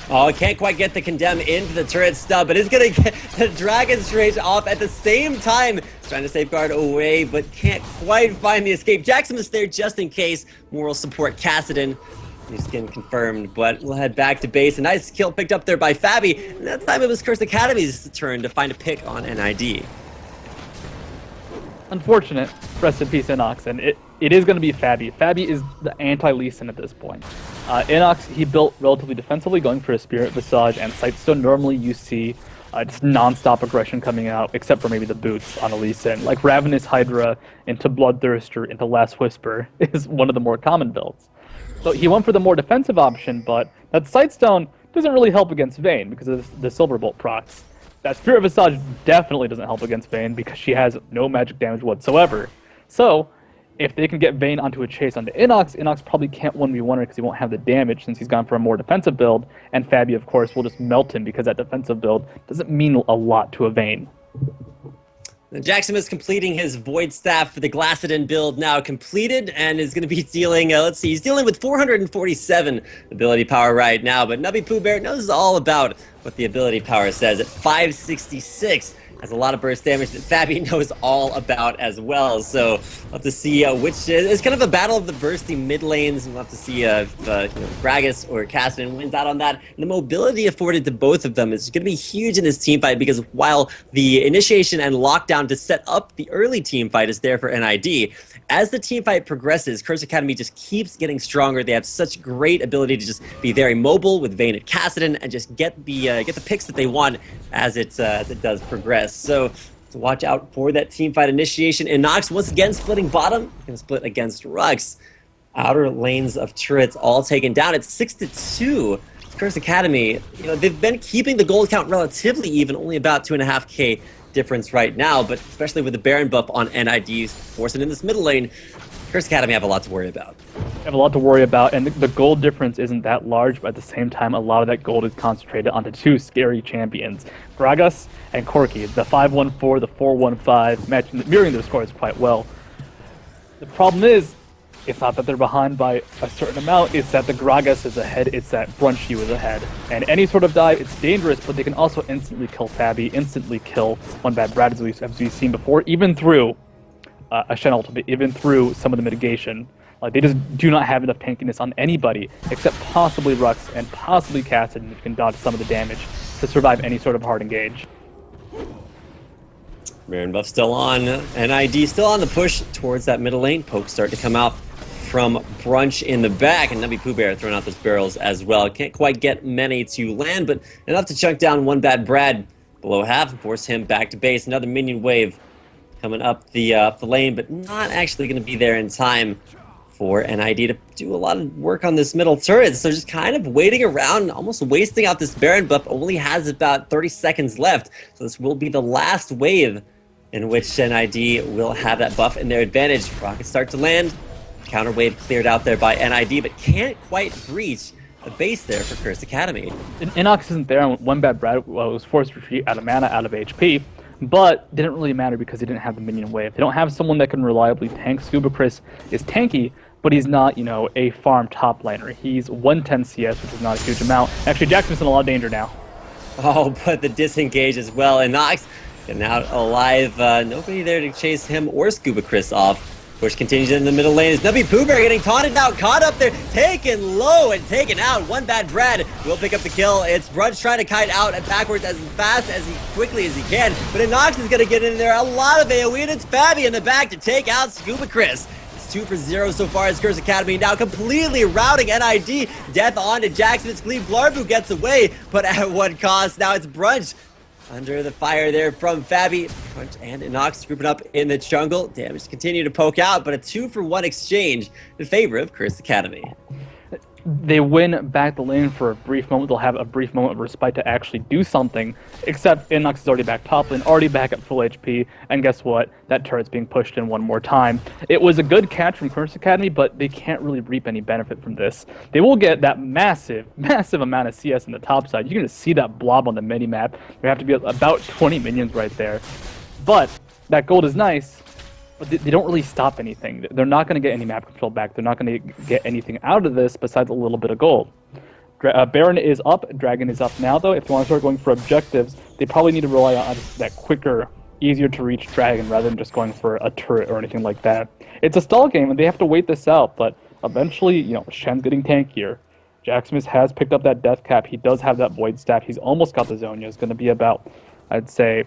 Oh, can't quite get the condemn into the turret stub, but is going to get the Dragon's Rage off at the same time. He's trying to safeguard away, but can't quite find the escape. Jaximus there just in case. Moral support Kassadin. He's getting confirmed, but we'll head back to base. A nice kill picked up there by Fabby. And that time it was Curse Academy's turn to find a pick on NID. Unfortunate. Rest in peace, InnoX, and it is going to be Fabby. Fabby is the anti-Lee Sin at this point. InnoX, he built relatively defensively, going for a Spirit Visage and Sightstone. Normally you see just non-stop aggression coming out, except for maybe the boots on a Lee Sin. Like Ravenous Hydra into Bloodthirster into Last Whisper is one of the more common builds. So he went for the more defensive option, but that Sightstone doesn't really help against Vayne because of the Silverbolt procs. That Spirit Visage definitely doesn't help against Vayne because she has no magic damage whatsoever. So, if they can get Vayne onto a chase onto InnoX, InnoX probably can't 1v1 her because he won't have the damage since he's gone for a more defensive build, and Fabby, of course, will just melt him because that defensive build doesn't mean a lot to a Vayne. Jaximus completing his Void Staff for the Kassadin build now completed, and is going to be dealing, let's see, he's dealing with 447 ability power right now, but nubbypoohbear knows all about what the ability power says at 566. Has a lot of burst damage that Fabby knows all about as well. So we'll have to see which is kind of a battle of the bursty mid lanes. We'll have to see if Gragas or Kassadin wins out on that. And the mobility afforded to both of them is going to be huge in this team fight, because while the initiation and lockdown to set up the early team fight is there for NID, as the team fight progresses, Curse Academy just keeps getting stronger. They have such great ability to just be very mobile with Vayne and Kassadin and just get the picks that they want as it does progress. So watch out for that team fight initiation. InnoX once again splitting bottom, going to split against Rhux. Outer lanes of turrets all taken down. It's 6-2. Curse Academy, they've been keeping the gold count relatively even, only about 2.5k difference right now, but especially with the Baron buff on NID forcing in this middle lane, Curse Academy have a lot to worry about. Have a lot to worry about, and the gold difference isn't that large, but at the same time, a lot of that gold is concentrated onto two scary champions, Gragas and Corki. The 5-1-4, the 4-1-5, mirroring their scores quite well. The problem is, it's not that they're behind by a certain amount, it's that the Gragas is ahead, it's that Brunchy is ahead. And any sort of dive, it's dangerous, but they can also instantly kill Fabby, instantly kill OneBadBrad, as we've seen before, even through a Shen ultimate, even through some of the mitigation. They just do not have enough tankiness on anybody, except possibly Rhux and possibly Kassadin, who can dodge some of the damage to survive any sort of hard engage. Baron buff still on, NID still on the push towards that middle lane. Pokes start to come out from Brunch in the back, and nubbypoohbear throwing out those barrels as well. Can't quite get many to land, but enough to chunk down OneBadBrad below half and force him back to base. Another minion wave coming up the lane, but not actually going to be there in time for NID to do a lot of work on this middle turret. So just kind of waiting around, almost wasting out this Baron buff. Only has about 30 seconds left, so this will be the last wave in which NID will have that buff in their advantage. Rockets start to land. Counter wave cleared out there by NID, but can't quite breach the base there for Curse Academy. InnoX isn't there, and OneBadBrad was forced to retreat out of mana, out of HP, but didn't really matter because he didn't have the minion wave. They don't have someone that can reliably tank. ScubaChris is tanky, but he's not, a farm top laner. He's 110 CS, which is not a huge amount. Actually, Jaximus in a lot of danger now. Oh, but the disengage as well. InnoX getting out alive. Nobody there to chase him or ScubaChris off. Push continues in the middle lane as nubbypoohbear getting taunted out, caught up there, taken low and taken out. OneBadBrad will pick up the kill. It's Brunch trying to kite out and backwards as fast as quickly as he can, but InnoX is gonna get in there. A lot of AoE, and it's fabbbyyy in the back to take out ScubaChris. 2 for 0 so far as Curse Academy now completely routing NID. Death on to Jaximus. Gleebglarbu gets away, but at what cost? Now it's Brunch under the fire there from fabbbyyy. Brunch and InnoX grouping up in the jungle. Damage continue to poke out, but a 2-for-1 exchange in favor of Curse Academy. They win back the lane for a brief moment. They'll have a brief moment of respite to actually do something, except InnoX is already back top lane, already back at full HP, and guess what? That turret's being pushed in one more time. It was a good catch from Curse Academy, but they can't really reap any benefit from this. They will get that massive amount of CS in the top side. You're going to see that blob on the mini-map. There have to be about 20 minions right there. But that gold is nice, but they don't really stop anything. They're not going to get any map control back. They're not going to get anything out of this besides a little bit of gold. Baron is up. Dragon is up now, though. If they want to start going for objectives, they probably need to rely on that quicker, easier to reach Dragon rather than just going for a turret or anything like that. It's a stall game, and they have to wait this out, but eventually, Shen's getting tankier. Jaximus has picked up that death cap. He does have that void staff. He's almost got the Zonia. It's going to be about, I'd say,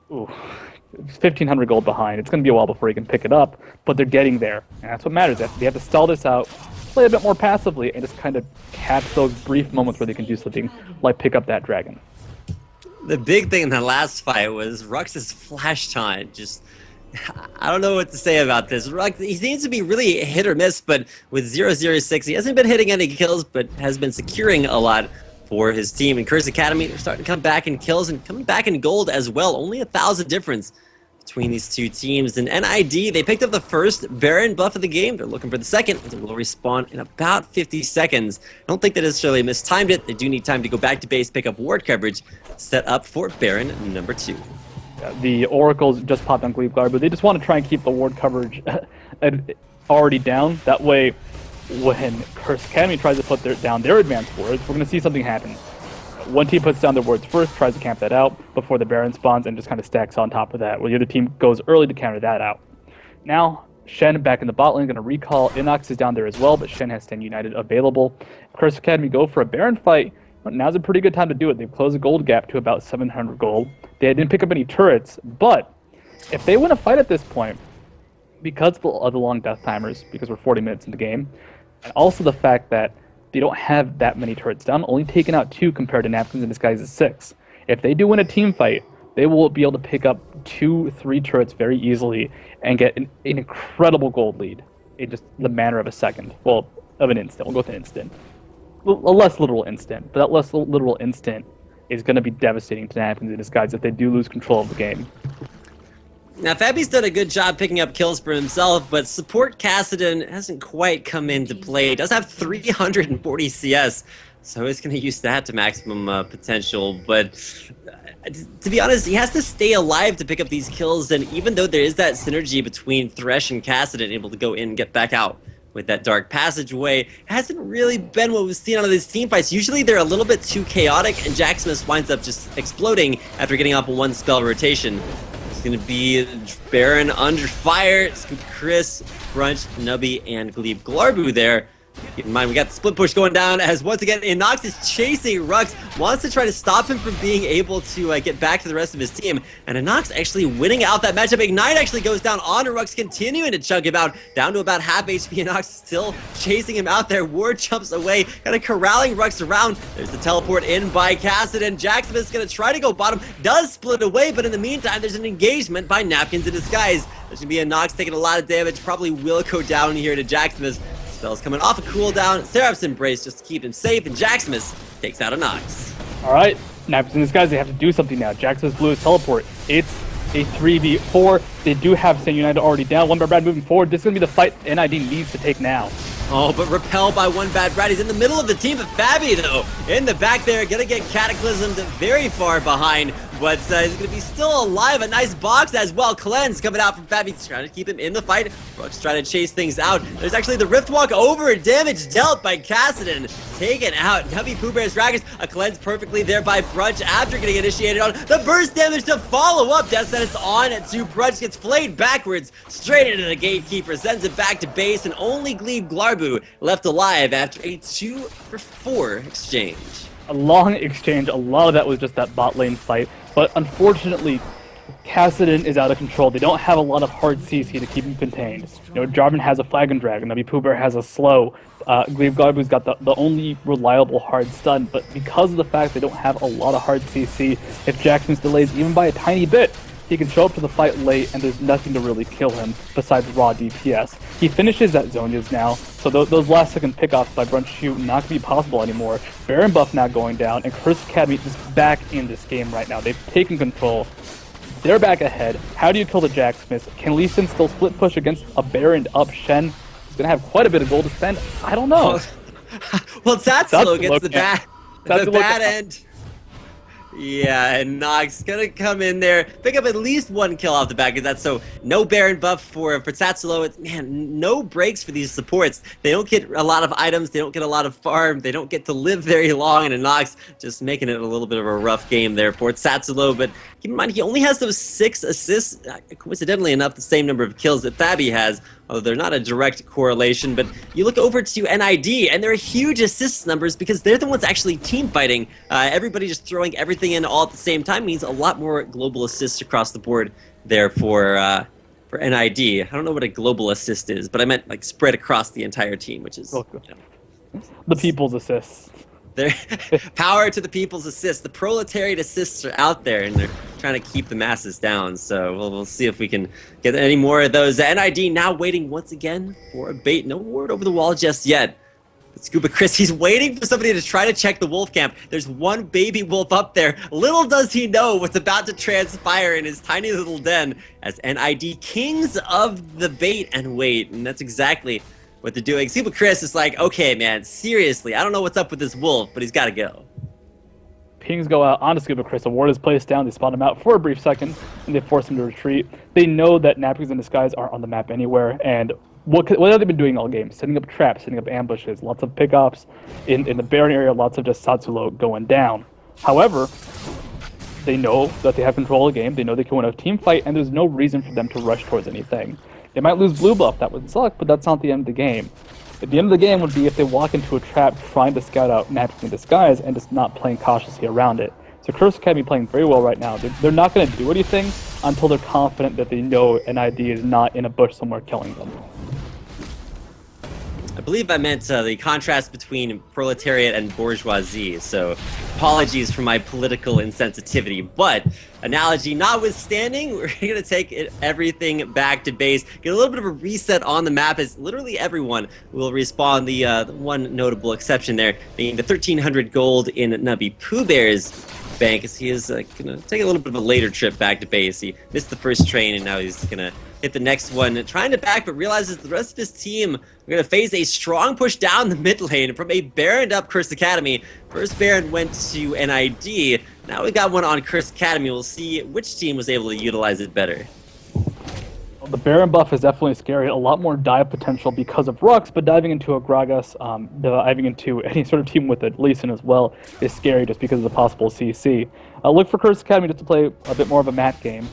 1,500 gold behind. It's going to be a while before he can pick it up, but they're getting there, and that's what matters. They have to stall this out, play a bit more passively, and just kind of catch those brief moments where they can do something like pick up that dragon. The big thing in the last fight was Rhux's flash taunt. Just, I don't know what to say about this. Rhux, he seems to be really hit or miss, but with 006, he hasn't been hitting any kills, but has been securing a lot for his team. And Curse Academy, they're starting to come back in kills and coming back in gold as well. Only 1,000 difference between these two teams. And NID, they picked up the first Baron buff of the game. They're looking for the second. It will respawn in about 50 seconds. I don't think they necessarily mistimed it. They do need time to go back to base, pick up ward coverage, set up for Baron number 2. The Oracles just popped on Gleebglarbu, but they just want to try and keep the ward coverage already down. That way, when Curse Academy tries to put down their advanced wards, we're going to see something happen. One team puts down their wards first, tries to camp that out before the Baron spawns, and just kind of stacks on top of that, where the other team goes early to counter that out. Now, Shen back in the bot lane, going to recall. InnoX is down there as well, but Shen has Stand United available. Curse Academy go for a Baron fight. Now's a pretty good time to do it. They've closed the gold gap to about 700 gold. They didn't pick up any turrets, but if they win a fight at this point, because of the long death timers, because we're 40 minutes in the game, and also the fact that they don't have that many turrets down, only taking out 2 compared to Napkins and Disguise's 6. If they do win a team fight, they will be able to pick up 2-3 turrets very easily and get an incredible gold lead in just the matter of a second. Well, of an instant. We'll go with an instant. A less literal instant, but that less literal instant is going to be devastating to Napkins and Disguise if they do lose control of the game. Now, fabbbyy's done a good job picking up kills for himself, but support Kassadin hasn't quite come into play. He does have 340 CS, so he's going to use that to maximum potential. But to be honest, he has to stay alive to pick up these kills, and even though there is that synergy between Thresh and Kassadin able to go in and get back out with that dark passageway, it hasn't really been what we've seen out of these team fights. Usually they're a little bit too chaotic, and Jaximus winds up just exploding after getting off a 1-spell rotation. It's going to be Baron under fire, ScubaChris, Brunch, Nubby, and Gleebglarbu there. Keep in mind, we got the split push going down as once again InnoX is chasing Rhux, wants to try to stop him from being able to get back to the rest of his team, and InnoX actually winning out that matchup. Ignite actually goes down onto Rhux, continuing to chug him out, down to about half HP. InnoX still chasing him out there. Ward jumps away, kind of corralling Rhux around. There's the teleport in by Kassadin. Jaximus is going to try to go bottom, does split away, but in the meantime, there's an engagement by Napkins in Disguise. There's going to be InnoX taking a lot of damage, probably will go down here to Jaximus. Spells coming off a cooldown. Seraph's Embrace just to keep him safe, and Jaximus takes out InnoX. Alright, Napkins and Disguise, they have to do something now. Jaximus blew his teleport. It's a 3v4. They do have Stand United already down. OneBadBrad moving forward. This is going to be the fight NID needs to take now. Oh, but repelled by OneBadBrad. He's in the middle of the team, but fabbbyyy, though, in the back there, gonna get cataclysmed very far behind. but he's going to be still alive. A nice box as well. Cleanse coming out from fabbbyyy, trying to keep him in the fight. Rhux trying to chase things out. There's actually the Rift Walk over, damage dealt by Kassadin. Taken out. nubbypoohbear's Gragas. A cleanse perfectly there by Brunch after getting initiated on. The burst damage to follow up. Death sentence on to Brunch. Gets flayed backwards straight into the gatekeeper. Sends it back to base, and only Gleebglarbu left alive after a 2-for-4 exchange. A long exchange. A lot of that was just that bot lane fight. But unfortunately, Kassadin is out of control. They don't have a lot of hard CC to keep him contained. Jarvan has a flag and drag, and nubbypoohbear has a slow. Gleebglarbu's got the only reliable hard stun, but because of the fact they don't have a lot of hard CC, if Jaximus delays even by a tiny bit, he can show up to the fight late and there's nothing to really kill him besides raw DPS. He finishes at Zhonya's now, so those last second pickoffs by Brunch shoot not going to be possible anymore. Baron buff now going down, and Curse Academy is back in this game right now. They've taken control. They're back ahead. How do you kill the Jaximus? Can Lee Sin still split push against a Baron up Shen? He's going to have quite a bit of gold to spend. I don't know. Well, Tsatsulow gets the bad end. Yeah, and Nox gonna come in there, pick up at least one kill off the back of that. So no Baron buff for Tsatsulow. It's, man, no breaks for these supports. They don't get a lot of items. They don't get a lot of farm. They don't get to live very long. And Nox just making it a little bit of a rough game there for Tsatsulow. But keep in mind, he only has those 6 assists. Coincidentally enough, the same number of kills that fabbbyyy has. Although they're not a direct correlation, but you look over to NID, and they're huge assist numbers because they're the ones actually team fighting. Everybody just throwing everything in all at the same time means a lot more global assists across the board there for NID. I don't know what a global assist is, but I meant like spread across the entire team, which is the people's assists. Power to the people's assists. The proletariat assists are out there, and they're trying to keep the masses down. So we'll see if we can get any more of those. NID now waiting once again for a bait. No word over the wall just yet. But ScubaChris, he's waiting for somebody to try to check the wolf camp. There's one baby wolf up there. Little does he know what's about to transpire in his tiny little den as NID kings of the bait and wait. And that's exactly what they're doing. ScubaChris is like, okay, man, seriously, I don't know what's up with this wolf, but he's got to go. Pings go out onto ScubaChris. A ward is placed down. They spot him out for a brief second, and they force him to retreat. They know that Napkins in disguise aren't on the map anywhere, and what have they been doing all game? Setting up traps, setting up ambushes, lots of pickoffs in the Baron area, lots of just Tsatsulow going down. However, they know that they have control of the game. They know they can win a team fight, and there's no reason for them to rush towards anything. They might lose blue buff, that would suck, but that's not the end of the game. At the end of the game would be if they walk into a trap trying to scout out Napkins in disguise and just not playing cautiously around it. So Curse Academy playing very well right now. They're not going to do anything until they're confident that they know NID is not in a bush somewhere killing them. I believe I meant the contrast between proletariat and bourgeoisie, so apologies for my political insensitivity, but analogy notwithstanding, we're going to take everything back to base, get a little bit of a reset on the map as literally everyone will respawn, the one notable exception there being the 1,300 gold in nubbypoohbear's bank, as he is going to take a little bit of a later trip back to base. He missed the first train, and now he's going to hit the next one, trying to back, but realizes the rest of his team are going to face a strong push down the mid lane from a Baron up Curse Academy. First Baron went to NID. Now we got one on Curse Academy. We'll see which team was able to utilize it better. Well, the Baron buff is definitely scary. A lot more dive potential because of Rhux, but diving into a Gragas, diving into any sort of team with a Elise as well is scary just because of the possible CC. Look for Curse Academy just to play a bit more of a mat game.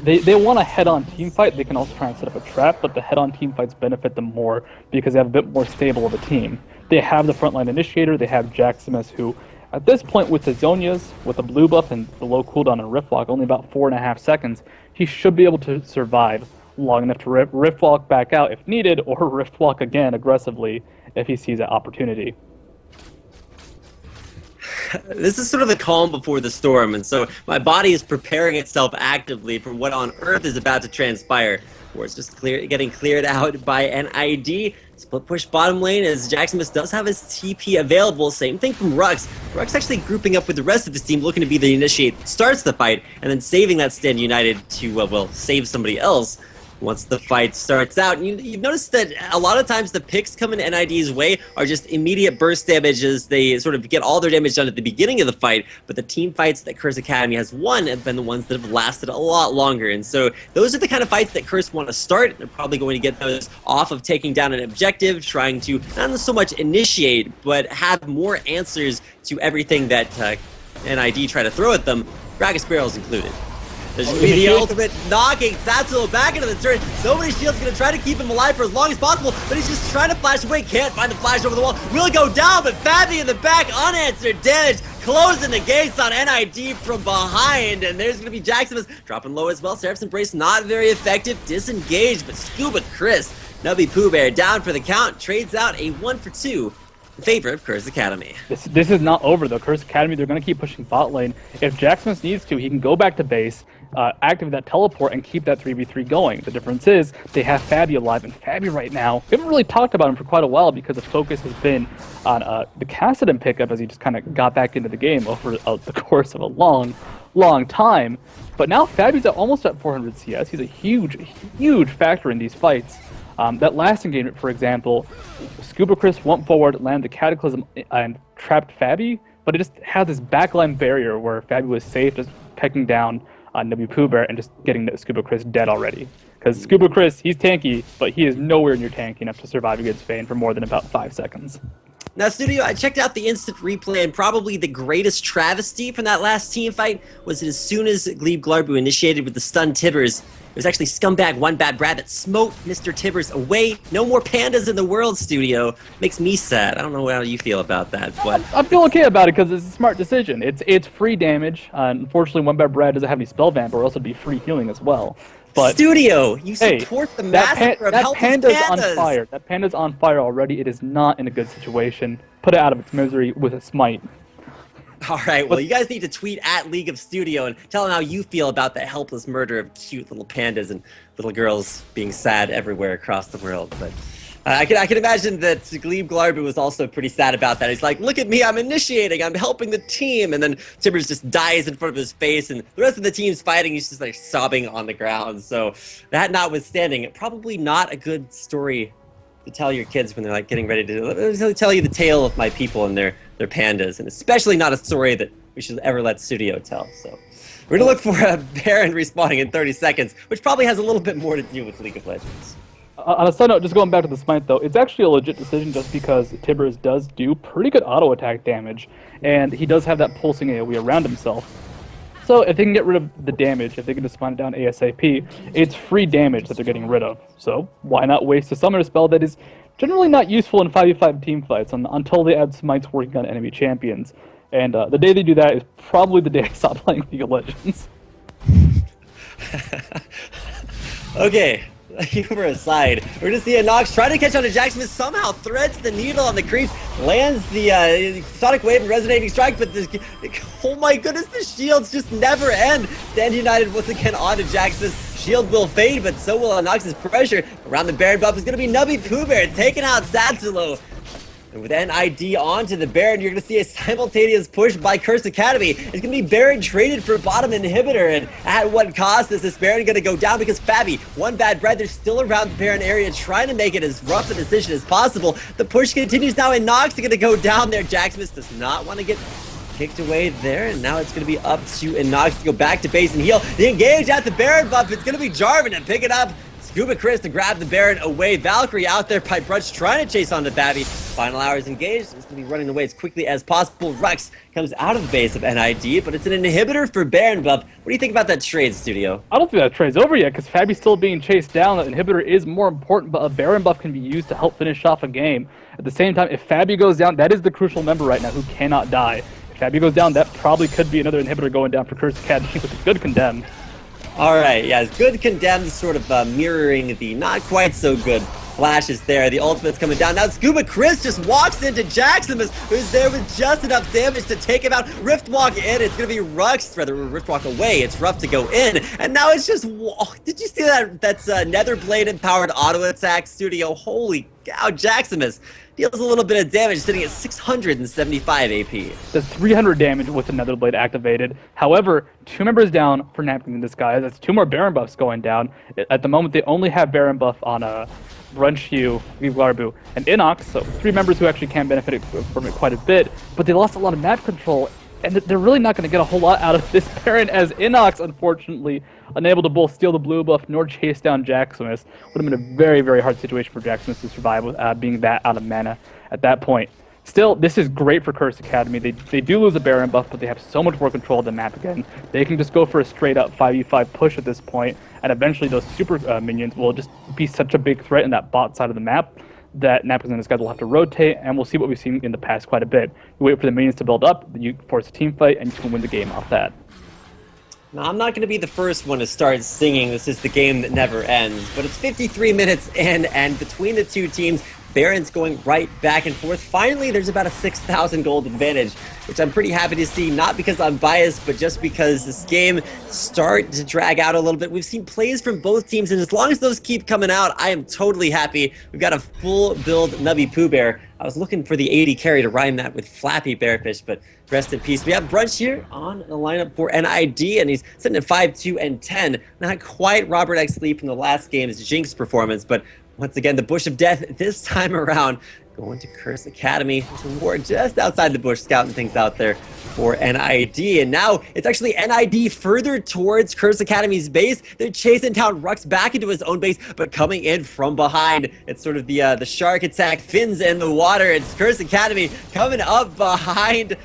They want a head-on team fight. They can also try and set up a trap, but the head-on team fights benefit them more because they have a bit more stable of a team. They have the frontline initiator. They have Jaximus, who, at this point, with the Zhonya's, with the blue buff and the low cooldown and Rift Walk, only about 4.5 seconds, he should be able to survive long enough to Rift Walk back out if needed, or Rift Walk again aggressively if he sees that opportunity. This is sort of the calm before the storm, and so my body is preparing itself actively for what on earth is about to transpire. Where it's just getting cleared out by NID. Split push bottom lane as Jaximus does have his TP available. Same thing from Rhux. Rhux actually grouping up with the rest of his team, looking to be the initiate that starts the fight, and then saving that stand united to, well, save somebody else. once the fight starts out. And you've noticed that a lot of times the picks coming NID's way are just immediate burst damages. They sort of get all their damage done at the beginning of the fight, but the team fights that Curse Academy has won have been the ones that have lasted a lot longer. And so those are the kind of fights that Curse want to start. They're probably going to get those off of taking down an objective, trying to not so much initiate, but have more answers to everything that NID try to throw at them, Gragas barrels included. There's going to be the ultimate knocking Tsatsulow back into the turret. So many shields going to try to keep him alive for as long as possible, but he's just trying to flash away. Can't find the flash over the wall. Will go down, but fabbbyyy in the back, unanswered damage, closing the gates on NID from behind. And there's going to be Jaximus dropping low as well. Seraph's Embrace not very effective. Disengaged, but ScubaChris, nubbypoohbear down for the count. Trades out a 1-for-2 in favor of Curse Academy. This is not over though. Curse Academy, they're going to keep pushing bot lane. If Jaximus needs to, he can go back to base, activate that teleport, and keep that 3v3 going. The difference is they have fabbbyyy alive, and fabbbyyy right now, we haven't really talked about him for quite a while because the focus has been on the Kassadin pickup as he just kind of got back into the game over the course of a long time. But now fabbby's almost at 400 CS. He's a huge factor in these fights. That last engagement, for example, ScubaChris went forward, landed the Cataclysm, and trapped fabbbyyy, but it just had this backline barrier where fabbbyyy was safe, just pecking down nubbypoohbear and just getting the ScubaChris dead already. Because ScubaChris, he's tanky, but he is nowhere near tanky enough to survive against Vayne for more than about 5 seconds. Now, Studio, I checked out the instant replay, and probably the greatest travesty from that last team fight was that as soon as Gleebglarbu initiated with the stun Tibbers, it was actually scumbag OneBadBrad that smote Mr. Tibbers away. No more pandas in the world, Studio. Makes me sad. I don't know how you feel about that, but I feel okay about it because it's a smart decision. It's free damage. Unfortunately, OneBadBrad doesn't have any spell vamp, or else it'd be free healing as well. But Studio, you support the massacre of helpless pandas. On fire. That panda's on fire already. It is not in a good situation. Put it out of its misery with a smite. All right, well, you guys need to tweet at League of Studio and tell them how you feel about the helpless murder of cute little pandas and little girls being sad everywhere across the world. But I can imagine that Gleebglarbu was also pretty sad about that. He's like, look at me, I'm initiating, I'm helping the team. And then Tibbers just dies in front of his face, and the rest of the team's fighting. He's just like sobbing on the ground. So that notwithstanding, probably not a good story to tell your kids when they're like getting ready to tell you the tale of my people and their pandas, and especially not a story that we should ever let Studio tell. So we're gonna look for a Baron respawning in 30 seconds, which probably has a little bit more to do with League of Legends. On a side note, just going back to the smite though, it's actually a legit decision just because Tibbers does do pretty good auto attack damage, and he does have that pulsing AoE around himself. So if they can get rid of the damage, if they can just spawn it down ASAP, it's free damage that they're getting rid of. So why not waste a summoner spell that is generally not useful in 5v5 team fights until they add smites working on enemy champions. And the day they do that is probably the day I stop playing League of Legends. Okay. Humor aside, we're gonna see InnoX try to catch on to Jaximus, somehow threads the needle on the creep, lands the Sonic Wave and Resonating Strike, but this, oh my goodness, the shields just never end. Stand United once again on to Jaximus. Shield will fade, but so will InnoX's pressure. Around the Baron buff is gonna be nubbypoohbear taking out Tsatsulow. And with NID onto the Baron, you're going to see a simultaneous push by Curse Academy. It's going to be Baron traded for bottom inhibitor, and at what cost is this Baron going to go down? Because fabbbyyy, OneBadBrad, they're still around the Baron area trying to make it as rough a decision as possible. The push continues now, and InnoX is going to go down there. Jaximus does not want to get kicked away there, and now it's going to be up to InnoX to go back to base and heal. The engage at the Baron buff, it's going to be Jarvan to pick it up. ScubaChris to grab the Baron away. Valkyrie out there by Rhux trying to chase on the fabbbyyy. Final hours engaged. It's going to be running away as quickly as possible. Rhux comes out of the base of NID, but it's an inhibitor for Baron buff. What do you think about that trade, Studio? I don't think that trade's over yet because fabbyy's still being chased down. That inhibitor is more important, but a Baron buff can be used to help finish off a game. At the same time, if fabbbyyy goes down, that is the crucial member right now who cannot die. If fabbbyyy goes down, that probably could be another inhibitor going down for Curse Academy with a good condemn. All right, yeah, good condemned, sort of mirroring the not quite so good flashes there. The ultimate's coming down. Now ScubaChris just walks into Jaximus, who's there with just enough damage to take him out. Rift Walk in, it's going to be Rhux, rather Rift Walk away. It's rough to go in. And now it's just, did you see that? That's Netherblade empowered auto attack, Studio. Holy cow, Jaximus deals a little bit of damage, sitting at 675 AP. That's 300 damage with another blade activated. However, 2 members down for Napkins in Disguise. That's 2 more Baron buffs going down. At the moment, they only have Baron buff on Brunch, Gleebglarbu, and InnoX, so 3 members who actually can benefit from it quite a bit, but they lost a lot of map control, and they're really not going to get a whole lot out of this Baron, as InnoX, unfortunately, unable to both steal the blue buff nor chase down Jaximus. Would have been a very, very hard situation for Jaximus to survive with being that out of mana at that point. Still, this is great for Curse Academy. They do lose a Baron buff, but they have so much more control of the map again. They can just go for a straight-up 5v5 push at this point, and eventually those super minions will just be such a big threat in that bot side of the map that Napkins and his guys will have to rotate, and we'll see what we've seen in the past quite a bit. You wait for the minions to build up, you force a team fight, and you can win the game off that. Now, I'm not going to be the first one to start singing "This is the game that never ends," but it's 53 minutes in, and between the two teams, Baron's going right back and forth. Finally, there's about a 6,000 gold advantage, which I'm pretty happy to see, not because I'm biased, but just because this game started to drag out a little bit. We've seen plays from both teams, and as long as those keep coming out, I am totally happy. We've got a full build nubbypoohbear. I was looking for the 80 carry to rhyme that with Flappy Bearfish, but rest in peace. We have Brunch here on the lineup for NID, and he's sitting at 5, 2, and 10. Not quite Robert X. Lee from the last game's Jinx performance, but once again, the Bush of Death this time around going to Curse Academy. There's a ward just outside the bush, scouting things out there for NID. And now it's actually NID further towards Curse Academy's base. They're chasing down Rhux back into his own base, but coming in from behind. It's sort of the shark attack, fins in the water. It's Curse Academy coming up behind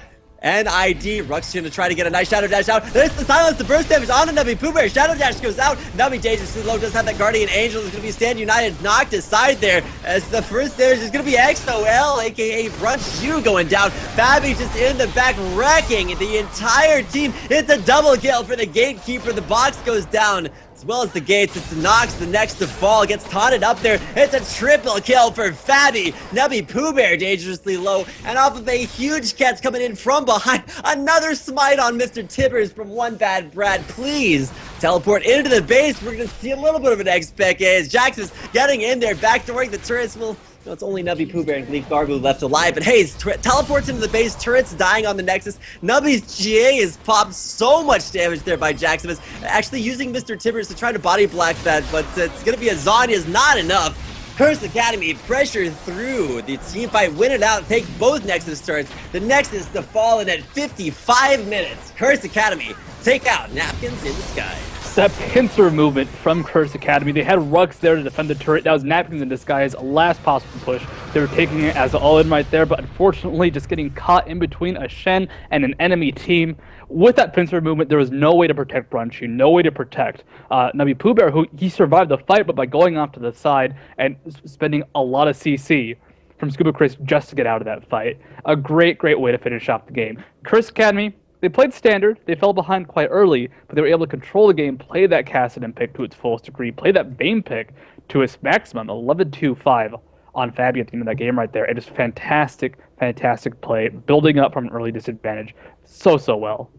NID. Rhux going to try to get a nice Shadow Dash out. There's the silence, the burst damage on the Nubbypoohbear. Shadow Dash goes out. Nubby dangerously low, does have that Guardian Angel. Is going to be Stand United knocked aside there, as the first damage is going to be XOL, aka Brunch going down. fabbbyyy just in the back, wrecking the entire team. It's a double kill for the Gatekeeper. The box goes down, as well as the gates. It's Nox, the next to fall, gets taunted up there. It's a triple kill for fabbbyyy. Nubbypoohbear dangerously low, and off of a huge catch coming in from behind. Another smite on Mr. Tibbers from OneBadBrad. Please teleport into the base. We're going to see a little bit of an X-Spec as Jaximus getting in there, backdooring the turrets. Well, no, it's only Nubbypoohbear and Gleebglarbu left alive, but hey, teleports into the base, turrets dying on the Nexus. Nubby's GA is popped so much damage there by Jaximus, actually using Mr. Tibbers to try to body block that, but it's going to be a Zonya's not enough. Curse Academy pressure through the team fight, win it out, take both Nexus turrets. The Nexus to fall in at 55 minutes. Curse Academy take out Napkins in Disguise. That pincer movement from Curse Academy. They had Rhux there to defend the turret. That was Napkins in Disguise, last possible push. They were taking it as an all-in right there, but unfortunately just getting caught in between a Shen and an enemy team. With that pincer movement, there was no way to protect Brunch, no way to protect Nubbypoohbear, who he survived the fight, but by going off to the side and spending a lot of CC from ScubaChris just to get out of that fight. A great, great way to finish off the game. Curse Academy, they played standard, they fell behind quite early, but they were able to control the game, play that Kassadin pick to its fullest degree, play that Vayne pick to its maximum, 11-2-5 on fabbbyyy at the end of that game right there. It is fantastic, fantastic play, building up from an early disadvantage so well.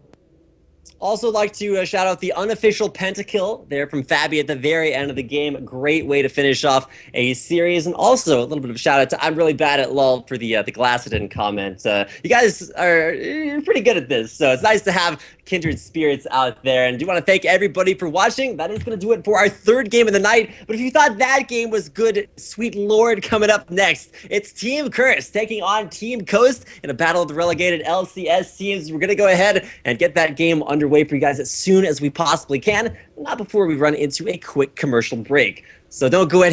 Also like to shout out the unofficial pentakill there from fabbbyyy at the very end of the game. Great way to finish off a series. And also a little bit of a shout out to I'm really bad at LOL for the Kassadin comment. You guys are pretty good at this, so it's nice to have kindred spirits out there. And do want to thank everybody for watching. That is going to do it for our third game of the night. But if you thought that game was good, sweet lord, coming up next, it's Team Curse taking on Team Coast in a battle of the relegated LCS teams. We're going to go ahead and get that game underway for you guys as soon as we possibly can, not before we run into a quick commercial break. So don't go anywhere.